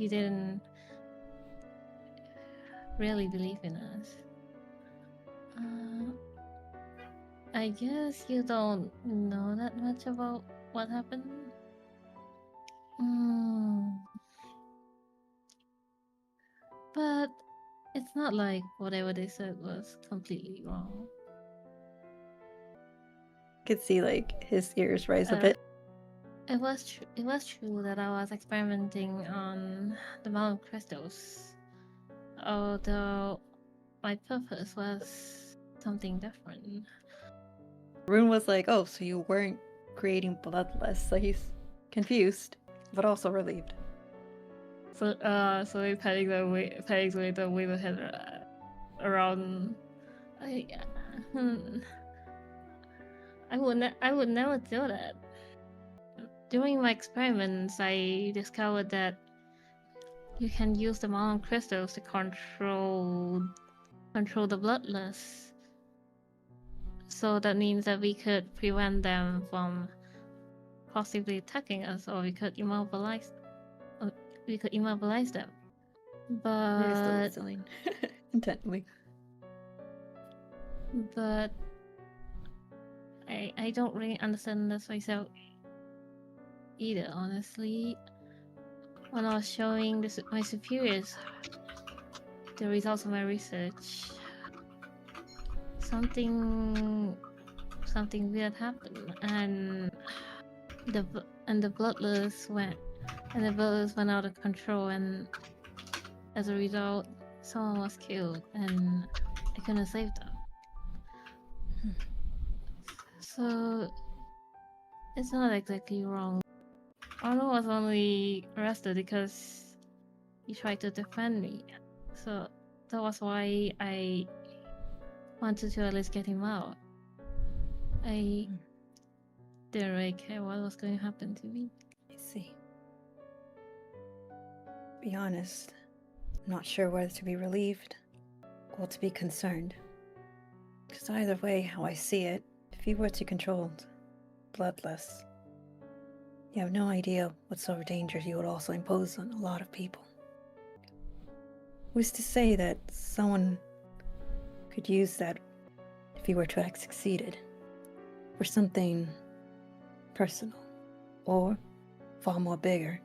Speaker 4: didn't really believe in us. I guess you don't know that much about what happened. But it's not like whatever they said was completely wrong.
Speaker 2: I could see like his ears rise a bit.
Speaker 4: It was true that I was experimenting on the mountain crystals, although my purpose was something different.
Speaker 2: Rune was like, "Oh, so you weren't creating bloodless?" So he's confused, but also relieved.
Speaker 4: So he panics away to wave her head around. I would never do that. During my experiments, I discovered that you can use the mountain crystals to control the bloodless. So that means that we could prevent them from possibly attacking us, or we could immobilize them.
Speaker 2: We're still
Speaker 4: But
Speaker 2: listening intently.
Speaker 4: but I don't really understand this myself either, honestly. When I was showing my superiors the results of my research, something weird happened, and the bloodlust went out of control, and as a result, someone was killed, and I couldn't save them. So it's not exactly wrong. Arnold was only arrested because he tried to defend me. So that was why I wanted to at least get him out. I didn't really care what was going to happen to me.
Speaker 2: I see. Be honest, I'm not sure whether to be relieved or to be concerned. Because either way, how I see it, if you were to control bloodlust, you have no idea what sort of dangers you would also impose on a lot of people. Who's to say that someone could use that, if you were to have succeeded, for something personal or far more bigger?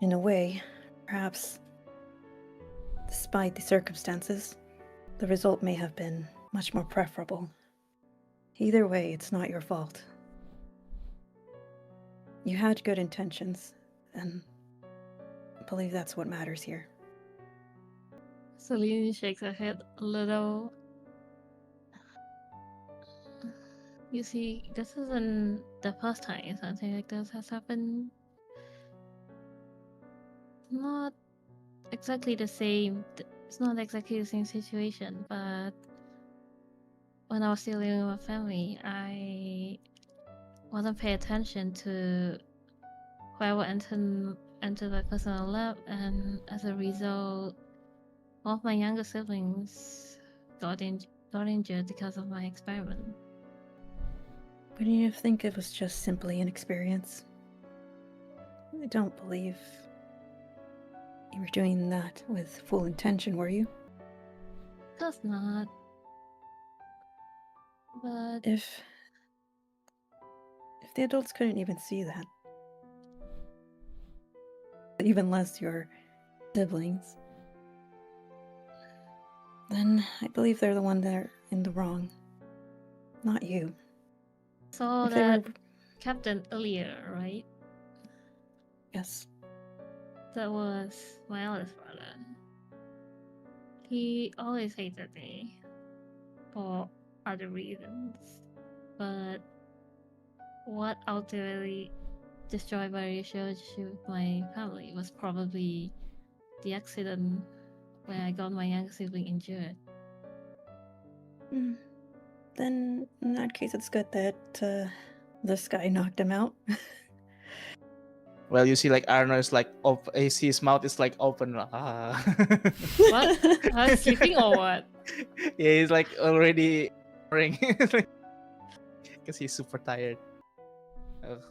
Speaker 2: In a way, perhaps, despite the circumstances, the result may have been much more preferable. Either way, it's not your fault. You had good intentions, and I believe that's what matters here.
Speaker 4: Celine shakes her head a little. You see, this isn't the first time something like this has happened. Not exactly the same. It's not exactly the same situation, but when I was still living with my family, I wasn't paying attention to whoever entered my personal lab, and as a result, one of my younger siblings got injured because of my experiment.
Speaker 2: Wouldn't you think it was just simply inexperience? I don't believe you were doing that with full intention, were you?
Speaker 4: Of course not. But
Speaker 2: If the adults couldn't even see that, even less your siblings, then I believe they're the one that are in the wrong, not you.
Speaker 4: saw
Speaker 2: If they
Speaker 4: that
Speaker 2: were-
Speaker 4: captain earlier, right?
Speaker 2: Yes.
Speaker 4: That was my eldest brother. He always hated me for other reasons, but what ultimately destroyed my relationship with my family was probably the accident where I got my younger sibling injured.
Speaker 2: Then, in that case, it's good that this guy knocked him out.
Speaker 3: Well, you see, like Arno is like his mouth is like open. Ah.
Speaker 4: What? Are you sleeping or what?
Speaker 3: Yeah, he's like already because he's super tired. Ugh.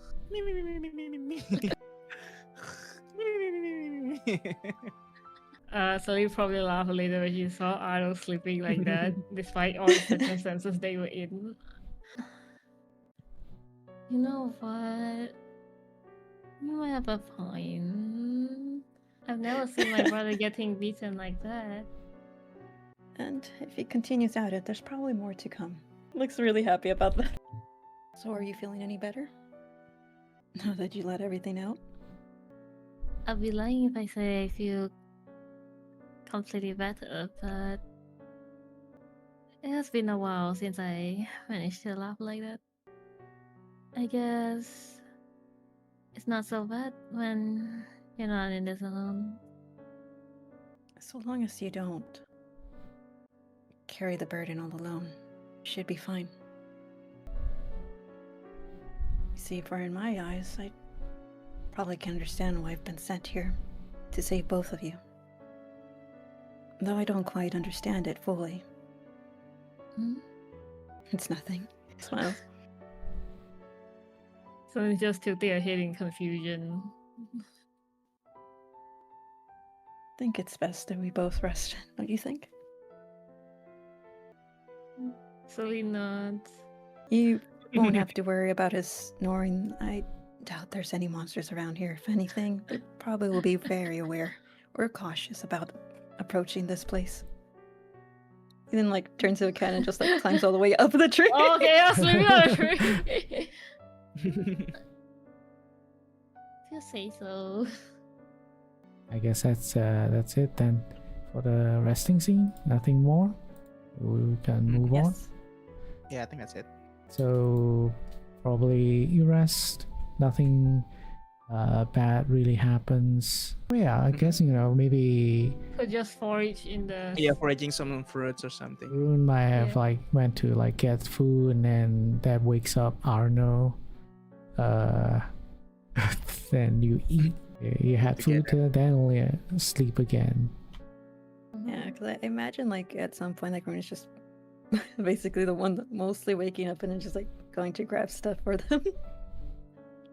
Speaker 4: So you probably laughed later when you saw Arnold sleeping like that, despite all the circumstances they were in. You know what? You might have a point. I've never seen my brother getting beaten like that.
Speaker 2: And if he continues at it, there's probably more to come. Looks really happy about that. So are you feeling any better? Now that you let everything out?
Speaker 4: I'd be lying if I say I feel completely better, but it has been a while since I managed to laugh like that. I guess it's not so bad when you're not in this alone.
Speaker 2: So long as you don't carry the burden all alone, you should be fine. You see, for in my eyes, I probably can understand why I've been sent here, to save both of you. Though I don't quite understand it fully.
Speaker 4: Hmm?
Speaker 2: It's nothing. Smile.
Speaker 4: So it's just tilting her head in confusion.
Speaker 2: I think it's best that we both rest, don't you think?
Speaker 4: Celine nods.
Speaker 2: You won't have to worry about his snoring. I doubt there's any monsters around here. If anything, they probably will be very aware or cautious about approaching this place. He then like turns to the cat and just like climbs all the way up the tree.
Speaker 4: Oh, okay, I was sleeping on the tree. If you say so.
Speaker 1: I guess that's it then for the resting scene. Nothing more. We can move on.
Speaker 2: Yes.
Speaker 3: Yeah, I think that's it.
Speaker 1: So probably you rest. Nothing bad really happens. Well, yeah, I guess maybe
Speaker 4: Could just forage in the.
Speaker 3: Yeah, foraging some fruits or something.
Speaker 1: Rune might have
Speaker 4: Yeah.
Speaker 1: like went to like get food and then that wakes up Arno. Then you eat. You had food, then only sleep again.
Speaker 2: Yeah, because I imagine like at some point like Rune is just basically the one that mostly waking up and then just like going to grab stuff for them.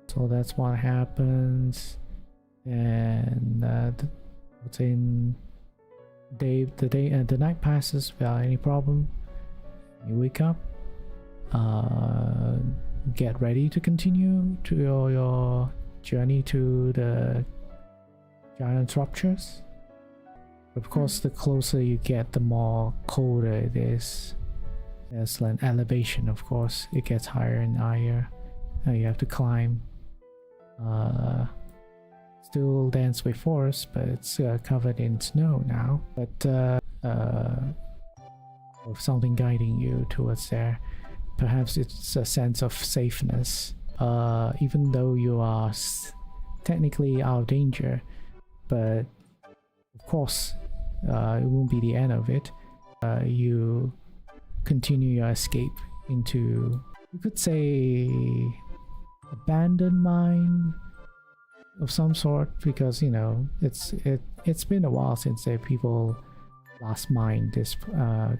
Speaker 1: So that's what happens. And the night passes without any problem. You wake up. Get ready to continue to your journey to the giant ruptures. Of course, the closer you get, the more colder it is. There's an elevation, of course. It gets higher and higher. You have to climb. Still dense with forest, but it's covered in snow now. But with something guiding you towards there. Perhaps it's a sense of safeness. Even though you are technically out of danger, but of course it won't be the end of it. You continue your escape into, you could say, abandoned mine of some sort, because it's been a while since the people last mined this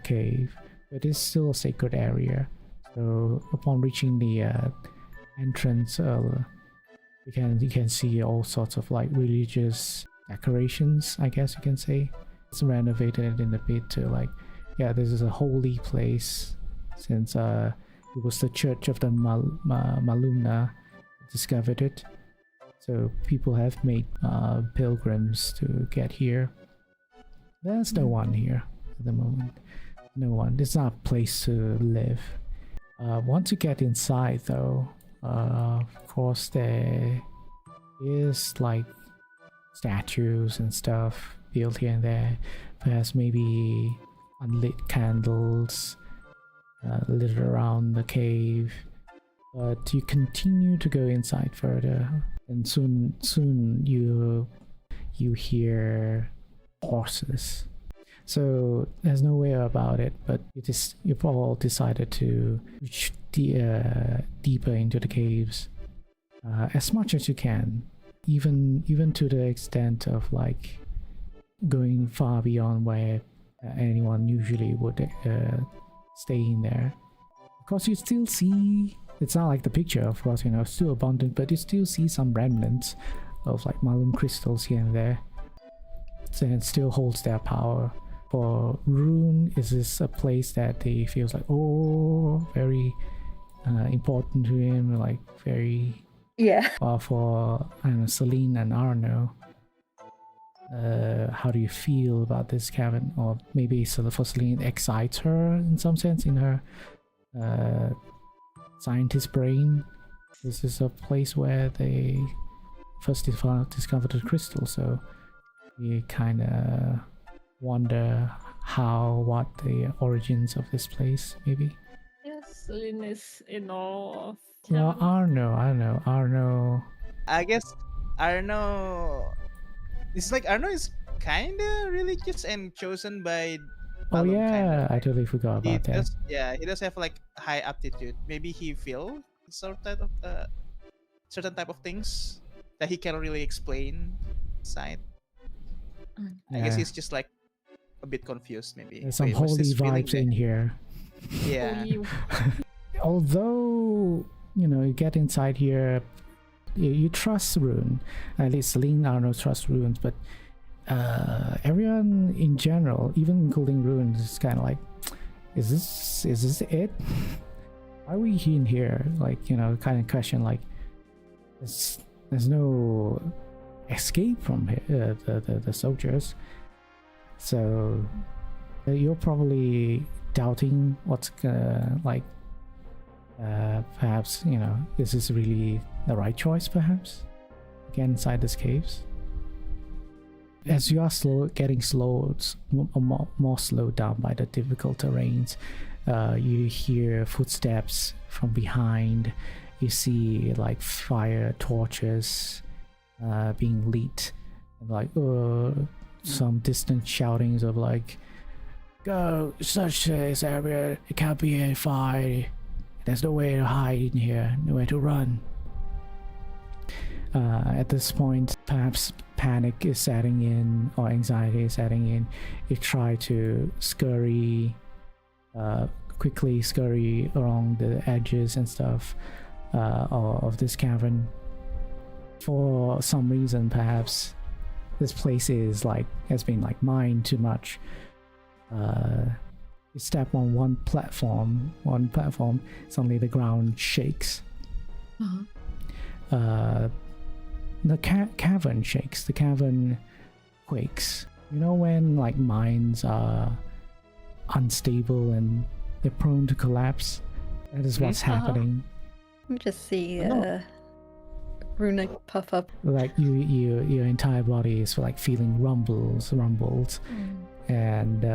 Speaker 1: cave, but it's still a sacred area. So upon reaching the entrance, you can see all sorts of like religious decorations, I guess you can say. It's renovated in a bit to like, yeah, this is a holy place, since it was the church of the Malumna discovered it. So people have made pilgrims to get here. There's no one here at the moment. No one. It's not a place to live. Once you get inside though, of course there is like statues and stuff built here and there. Perhaps maybe unlit candles lit around the cave. But you continue to go inside further, and soon you hear horses. So there's no way about it, but you've all decided to reach deeper into the caves as much as you can, even to the extent of like going far beyond where anyone usually would stay in there. Of course, you still see, it's not like the picture, of course, still abundant, but you still see some remnants of like Malum crystals here and there, and it still holds their power. For Rune, is this a place that he feels like, very important to him, like very.
Speaker 2: Yeah.
Speaker 1: For Celine and Arno, how do you feel about this cabin? Or maybe for Celine, it excites her in some sense in her scientist brain. This is a place where they first discovered the crystal, so you kind of wonder what the origins of this place maybe.
Speaker 4: Yes, Celine is in awe of.
Speaker 1: Well, Arno.
Speaker 3: I guess Arno. It's like Arno is kind of religious and chosen by.
Speaker 1: Oh
Speaker 3: Malum,
Speaker 1: yeah,
Speaker 3: kinda.
Speaker 1: I totally forgot about that.
Speaker 3: He does have like high aptitude. Maybe he feel certain type of things that he cannot really explain inside. I guess he's just like a bit confused. Maybe
Speaker 1: there's some
Speaker 3: Wait, what's
Speaker 1: holy
Speaker 3: this feeling
Speaker 1: vibes in here.
Speaker 3: Yeah.
Speaker 1: Although you get inside here, you trust Rune. At least Celine, I don't know, trust Runes, but everyone in general, even including Rune, is kind of like, is this it? Why are we in here? Like, kind of question, like, there's no escape from here, the soldiers. So you're probably doubting what's like, perhaps, is this really the right choice, perhaps? Get inside these caves. As you are getting more slowed down by the difficult terrains, you hear footsteps from behind. You see like fire torches being lit, and like some distant shoutings of like, "Go search this area. It can't be any fire. There's no way to hide in here. Nowhere to run." At this point, perhaps panic is setting in or anxiety is setting in. You try to quickly scurry along the edges and stuff of this cavern. For some reason, perhaps this place has been like mined too much. You step on one platform, suddenly the ground shakes. The cavern shakes, the cavern quakes. When like mines are unstable and they're prone to collapse? That is what's happening.
Speaker 2: We just see Runic puff up.
Speaker 1: Like your entire body is like feeling rumbles, and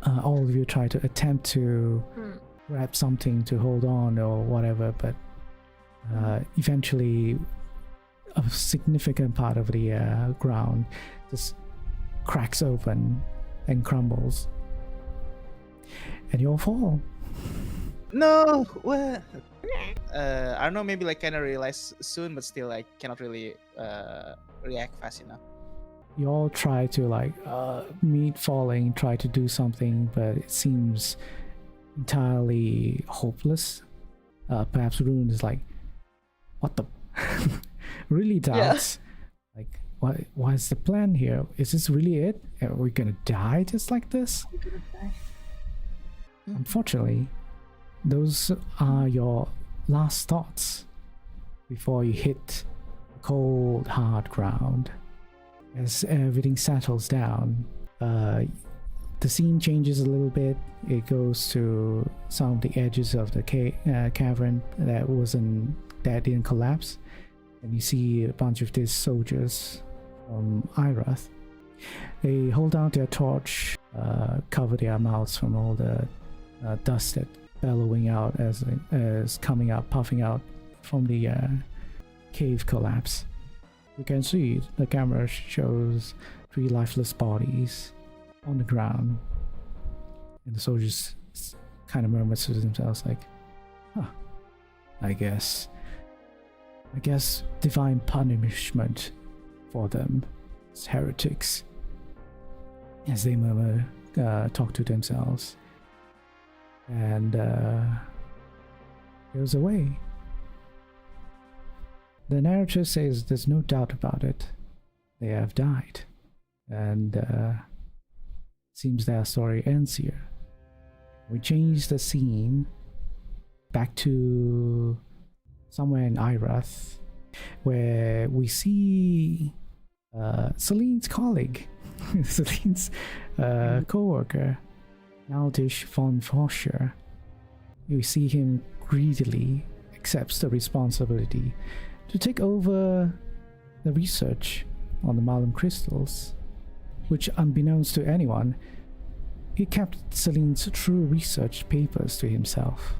Speaker 1: all of you try to attempt to grab something to hold on or whatever, but eventually a significant part of the ground just cracks open and crumbles, and you'll fall.
Speaker 3: No, what? I don't know, maybe like kind of realize soon, but still like cannot really react fast enough.
Speaker 1: You all try to like meet falling, try to do something, but it seems entirely hopeless. Perhaps Rune is like, what the really doubts. Like, what is the plan here? Is this really it? Are we gonna die just like this? Unfortunately, those are your last thoughts before you hit the cold, hard ground. As everything settles down, the scene changes a little bit. It goes to some of the edges of the cavern that didn't collapse, and you see a bunch of these soldiers from Irath. They hold out their torch, cover their mouths from all the dust that bellowing out as coming out, puffing out from the cave collapse. You can see the camera shows 3 lifeless bodies on the ground, and the soldiers kind of murmur to themselves like, I guess divine punishment for them as heretics, as they murmur, talk to themselves, and goes away. The narrator says there's no doubt about it. They have died. And seems their story ends here. We change the scene back to somewhere in Irath, where we see Celine's colleague, Celine's co-worker, Naldish von Foscher. You see him greedily accepts the responsibility to take over the research on the Malum crystals, which, unbeknownst to anyone, he kept Celine's true research papers to himself.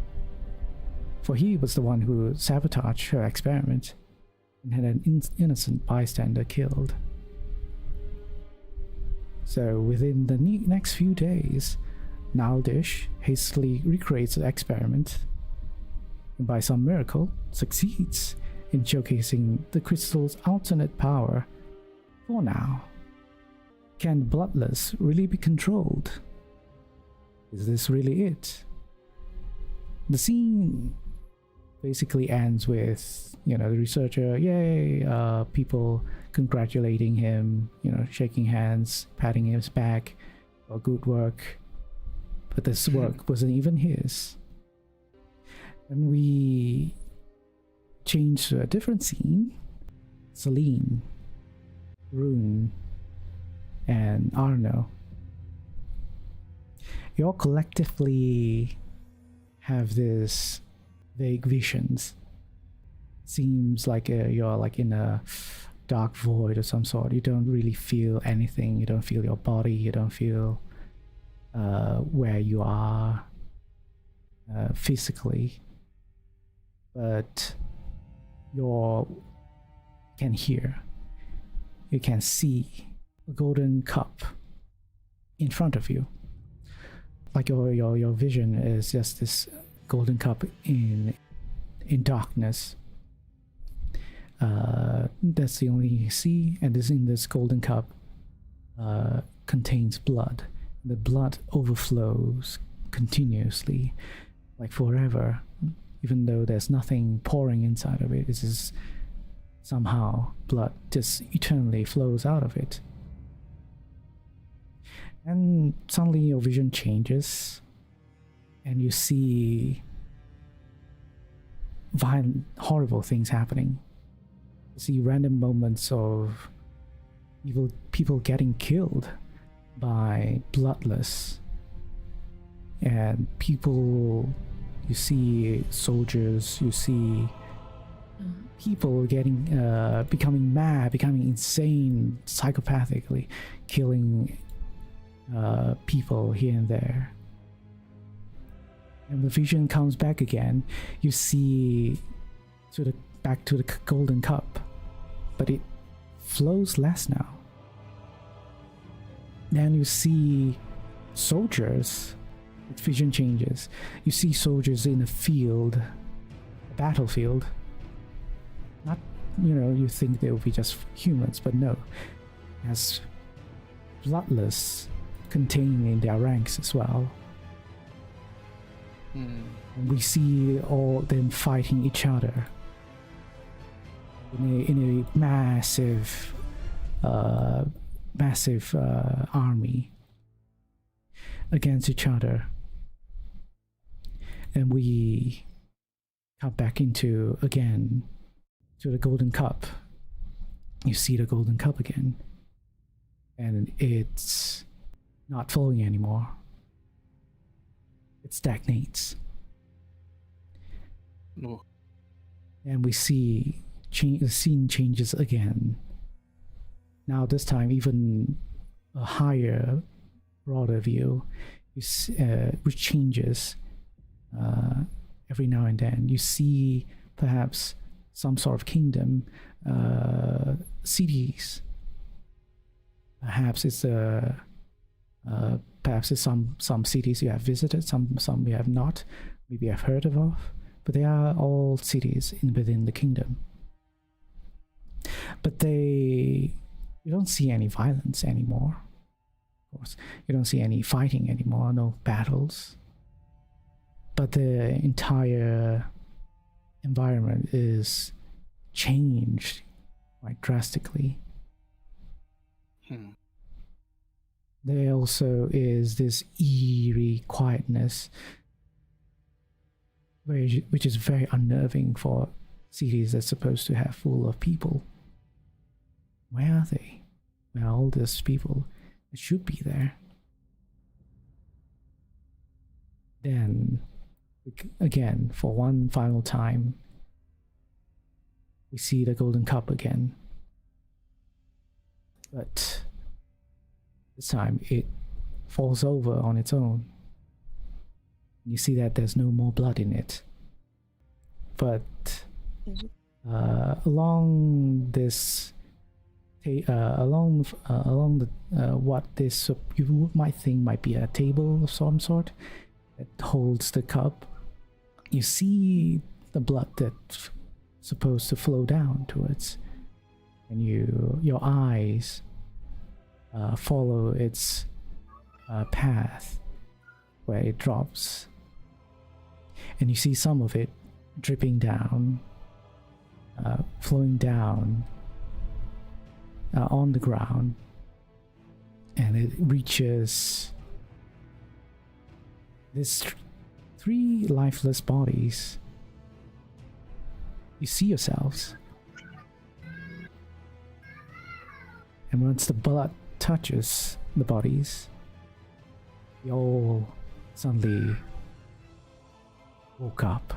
Speaker 1: For he was the one who sabotaged her experiment and had an innocent bystander killed. So within the next few days, Naldish hastily recreates the experiment, and by some miracle succeeds in showcasing the crystal's alternate power for now. Can Bloodless really be controlled? Is this really it? the scene basically ends with, you know, the researcher, yay, people congratulating him, you know, shaking hands, patting his back, or good work. But this work wasn't even his. And we change to a different scene. Celine, Rune, and Arno. You all collectively have this vague visions. Seems like you're like in a dark void of some sort. You don't really feel anything. You don't feel your body. You don't feel where you are physically. But you can hear. You can see a golden cup in front of you. Like your vision is just this golden cup in darkness. That's the only you see, and this golden cup contains blood. The blood overflows continuously, like forever, even though there's nothing pouring inside of it. It's just somehow blood just eternally flows out of it. And suddenly your vision changes, and you see violent, horrible things happening. You see random moments of evil people getting killed by bloodless, and people, you see soldiers, you see people getting becoming mad, becoming insane, psychopathically killing people here and there. And the vision comes back again. You see back to the golden cup, but it flows less now. Then you see soldiers. Its vision changes. You see soldiers in a field, a battlefield. Not, you know, you think they will be just humans, but no. As bloodless contained in their ranks as well. And we see all them fighting each other in a massive army against each other. And we come back into again to the golden cup. You see the golden cup again, and it's not flowing anymore. It stagnates.
Speaker 3: No.
Speaker 1: And we see the scene changes again. Now this time even a higher, broader view, which changes every now and then. You see perhaps some sort of kingdom, cities. Perhaps it's some cities you have visited, some you have not, maybe have heard of, but they are all cities within the kingdom. But you don't see any violence anymore. Of course, you don't see any fighting anymore, no battles. But the entire environment is changed quite drastically. There also is this eerie quietness, which is very unnerving for cities that's supposed to have full of people. Where are they? Where are all these people that should be there? Then, again, for one final time, we see the golden cup again. But this time it falls over on its own. You see that there's no more blood in it. But along this, along what this you might think might be a table of some sort that holds the cup, you see the blood that's supposed to flow down towards, and your eyes follow its path where it drops. and you see some of it dripping down, flowing down on the ground, and it reaches these three lifeless bodies. You see yourselves, and once the blood touches the bodies, you all suddenly woke up.